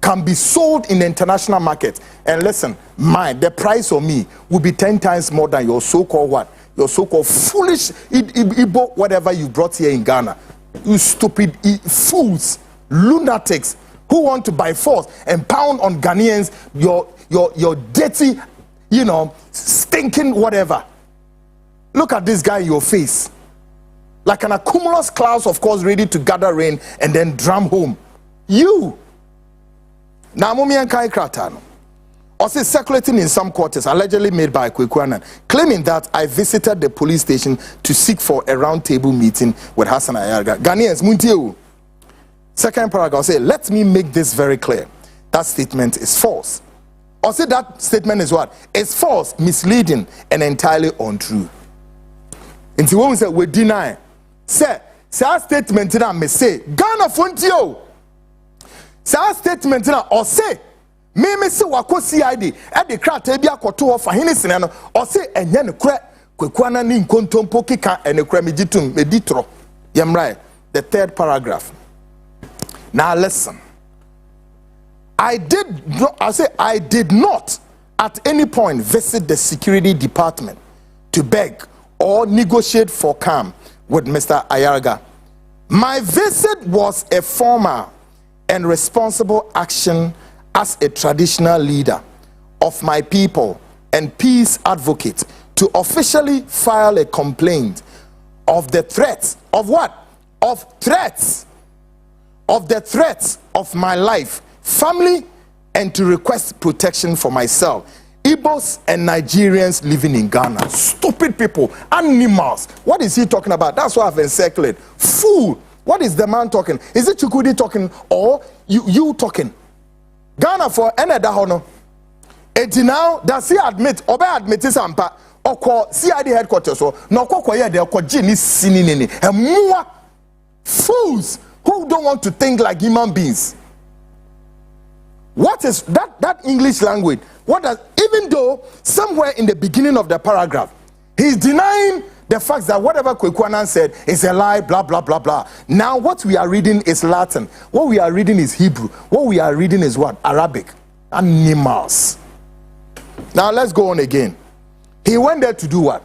can be sold in the international market. And listen, the price of me will be 10 times more than your so-called what? Your so-called foolish Igbo, whatever you brought here in Ghana. You stupid fools, lunatics, who want to by force and pound on Ghanaians, your dirty, stinking whatever. Look at this guy in your face. Like an accumulus clouds, of course, ready to gather rain and then drum home. You. Now, Mumi and Kai Kratano. Also circulating in some quarters, allegedly made by Kwekwanan, claiming that I visited the police station to seek for a roundtable meeting with Hassan Ayarga. Ghanaians, Muntiu. Second paragraph say, let me make this very clear. That statement is false. Or say that statement is what? It's false, misleading, and entirely untrue. And when we say we deny, say our statement that me say, Ghana Fontio. Say our statement that or say, me say wako CID, at the crowd tebia koto of Fahinisino, or say and yen Kwekwana nin kontompo kika and a cremiditum meditro. Yam right. The third paragraph. Now listen. I did not at any point visit the security department to beg or negotiate for calm with Mr. Ayarga. My visit was a formal and responsible action as a traditional leader of my people and peace advocate to officially file a complaint of the threats of what? Of threats. Of the threats of my life, family, and to request protection for myself. Igbos and Nigerians living in Ghana. Stupid people, animals. What is he talking about? That's what I've encircled. Fool. What is the man talking? Is it Chukudi talking or you talking? Ghana for another honor. And now does he admit or admit sampa or call CID headquarters or no kokoya de ko jini sinini and more fools who don't want to think like human beings. What is that English language? What does, even though somewhere in the beginning of the paragraph, he's denying the fact that whatever Kwekwanan said is a lie, blah, blah, blah, blah. Now what we are reading is Latin. What we are reading is Hebrew. What we are reading is what? Arabic. Animals. Now let's go on again. He went there to do what?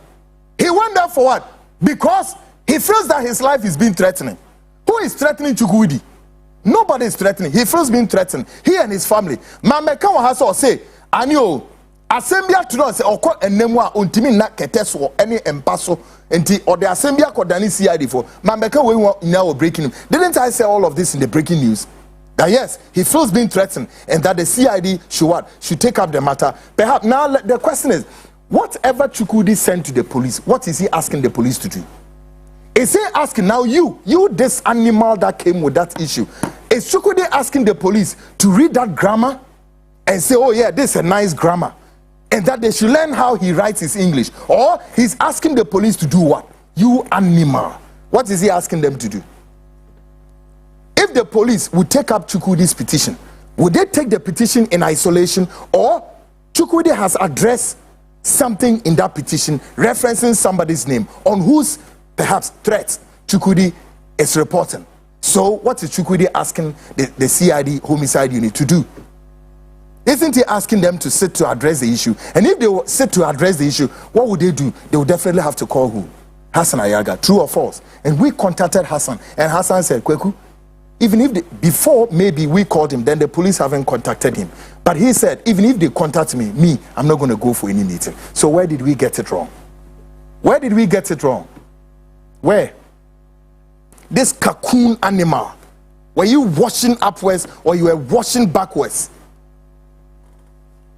He went there for what? Because he feels that his life is being threatened. Who is threatening Chukwudi? Nobody is threatening. He feels being threatened. He and his family. Mameka has say, Anio, Assembia to us or call and name untimi na keteso any empaso enti or the assembia kodani CID for Mambeka we now breaking him. Didn't I say all of this in the breaking news? That yes, he feels being threatened and that the CID should what? Should take up the matter. Perhaps now the question is, whatever Chukwudi sent to the police, what is he asking the police to do? Is he asking now you this animal that came with that issue? Is Chukwudi asking the police to read that grammar and say, oh yeah, this is a nice grammar, and that they should learn how he writes his English? Or he's asking the police to do what? You animal. What is he asking them to do? If the police would take up Chukwudi's petition, would they take the petition in isolation, or Chukwudi has addressed something in that petition referencing somebody's name on whose perhaps threats Chukwudi is reporting? So what is Chukwudi asking the CID homicide unit to do? Isn't he asking them to sit to address the issue? And if they sit to address the issue, what would they do? They would definitely have to call who? Hassan Ayaga, true or false? And we contacted Hassan, and Hassan said, Kweku, even if before maybe we called him, then the police haven't contacted him. But he said, even if they contact me, I'm not going to go for any meeting. So where did we get it wrong? Where did we get it wrong? Where? This cocoon animal. Were you washing upwards or you were washing backwards?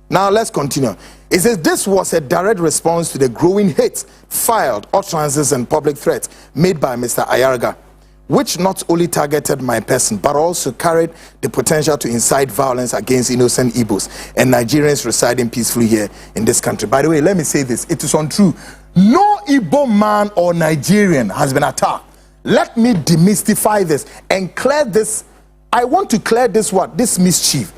Now let's continue. It says this was a direct response to the growing hate, filed, utterances and public threats made by Mr. Ayarga, which not only targeted my person, but also carried the potential to incite violence against innocent Igbos and Nigerians residing peacefully here in this country. By the way, let me say this. It is untrue. No Igbo man or Nigerian has been attacked. Let me demystify this and clear this. I want to clear this what? This mischief.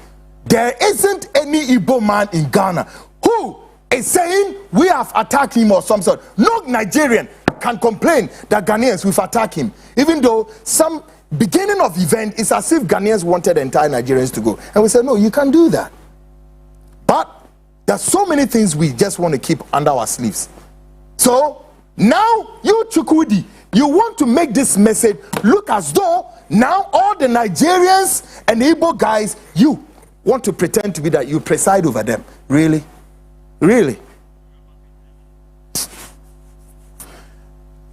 There isn't any Igbo man in Ghana who is saying we have attacked him or some sort. No Nigerian can complain that Ghanaians will attack him, even though some beginning of event it's as if Ghanaians wanted entire Nigerians to go, and we said no, you can't do that. But there's so many things we just want to keep under our sleeves. So now you Chukwudi, you want to make this message look as though now all the Nigerians and Igbo guys, you want to pretend to be that you preside over them. Really? Really?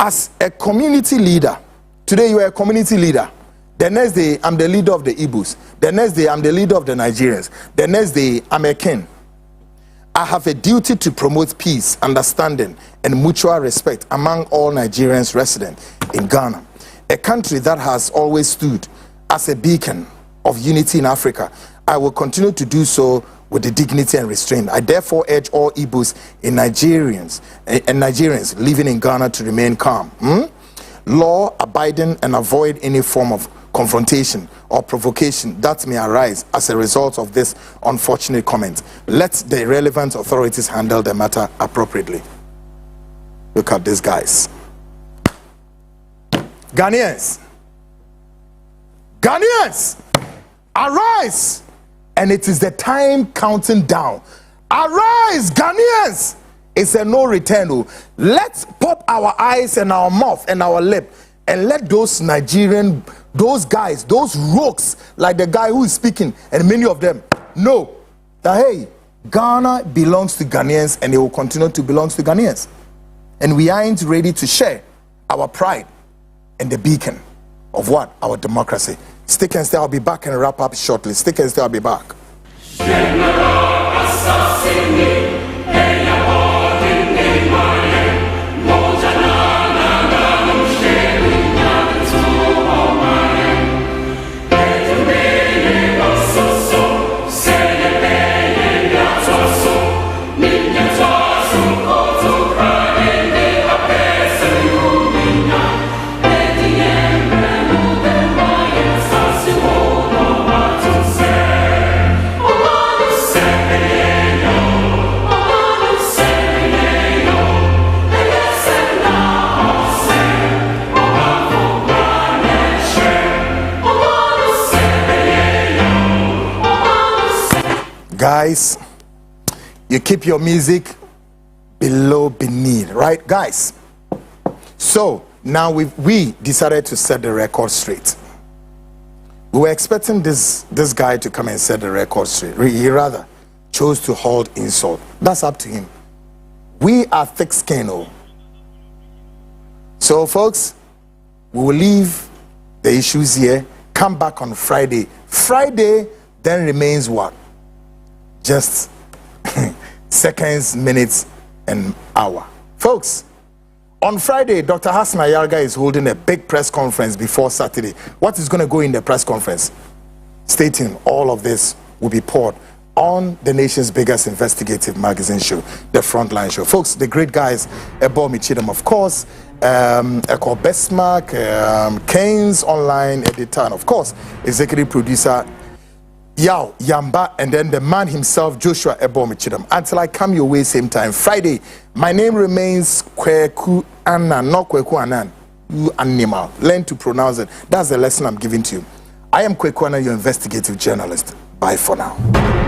As a community leader, today you are a community leader. The next day, I'm the leader of the Igbos. The next day, I'm the leader of the Nigerians. The next day, I'm a king. I have a duty to promote peace, understanding, and mutual respect among all Nigerians resident in Ghana, a country that has always stood as a beacon of unity in Africa. I will continue to do so with the dignity and restraint. I therefore urge all Igbos and Nigerians living in Ghana to remain calm, law-abiding, and avoid any form of confrontation or provocation that may arise as a result of this unfortunate comment. Let the relevant authorities handle the matter appropriately. Look at these guys. Ghanaians, arise! And it is the time counting down. Arise, Ghanaians! It's a no return. Let's pop our eyes and our mouth and our lip and let those Nigerian, those guys, those rogues, like the guy who is speaking, and many of them, know that, hey, Ghana belongs to Ghanaians and it will continue to belong to Ghanaians. And we aren't ready to share our pride and the beacon of what? Our democracy. Stick and stay, I'll be back and wrap up shortly. Stick and stay, I'll be back. Guys, you keep your music beneath, right, guys? So now we decided to set the record straight. We were expecting this guy to come and set the record straight. Rather, chose to hold insult. That's up to him. We are thick-skinned. So, folks, we will leave the issues here. Come back on Friday. Friday then remains what? Just seconds, minutes, and hour. Folks, on Friday, Dr. Hassan Ayarga is holding a big press conference before Saturday. What is going to go in the press conference? Stay tuned. All of this will be poured on the nation's biggest investigative magazine show, the Frontline show. Folks, the great guys, Ebo Michidam, of course, Eko Bestmark, Keynes Online editor, and of course, executive producer Yao Yamba, and then the man himself, Joshua Ebo Michidam. Until I come your way same time, Friday, my name remains Kweku Anan, not Kweku Anan. You animal. Learn to pronounce it. That's the lesson I'm giving to you. I am Kweku Anan, your investigative journalist. Bye for now.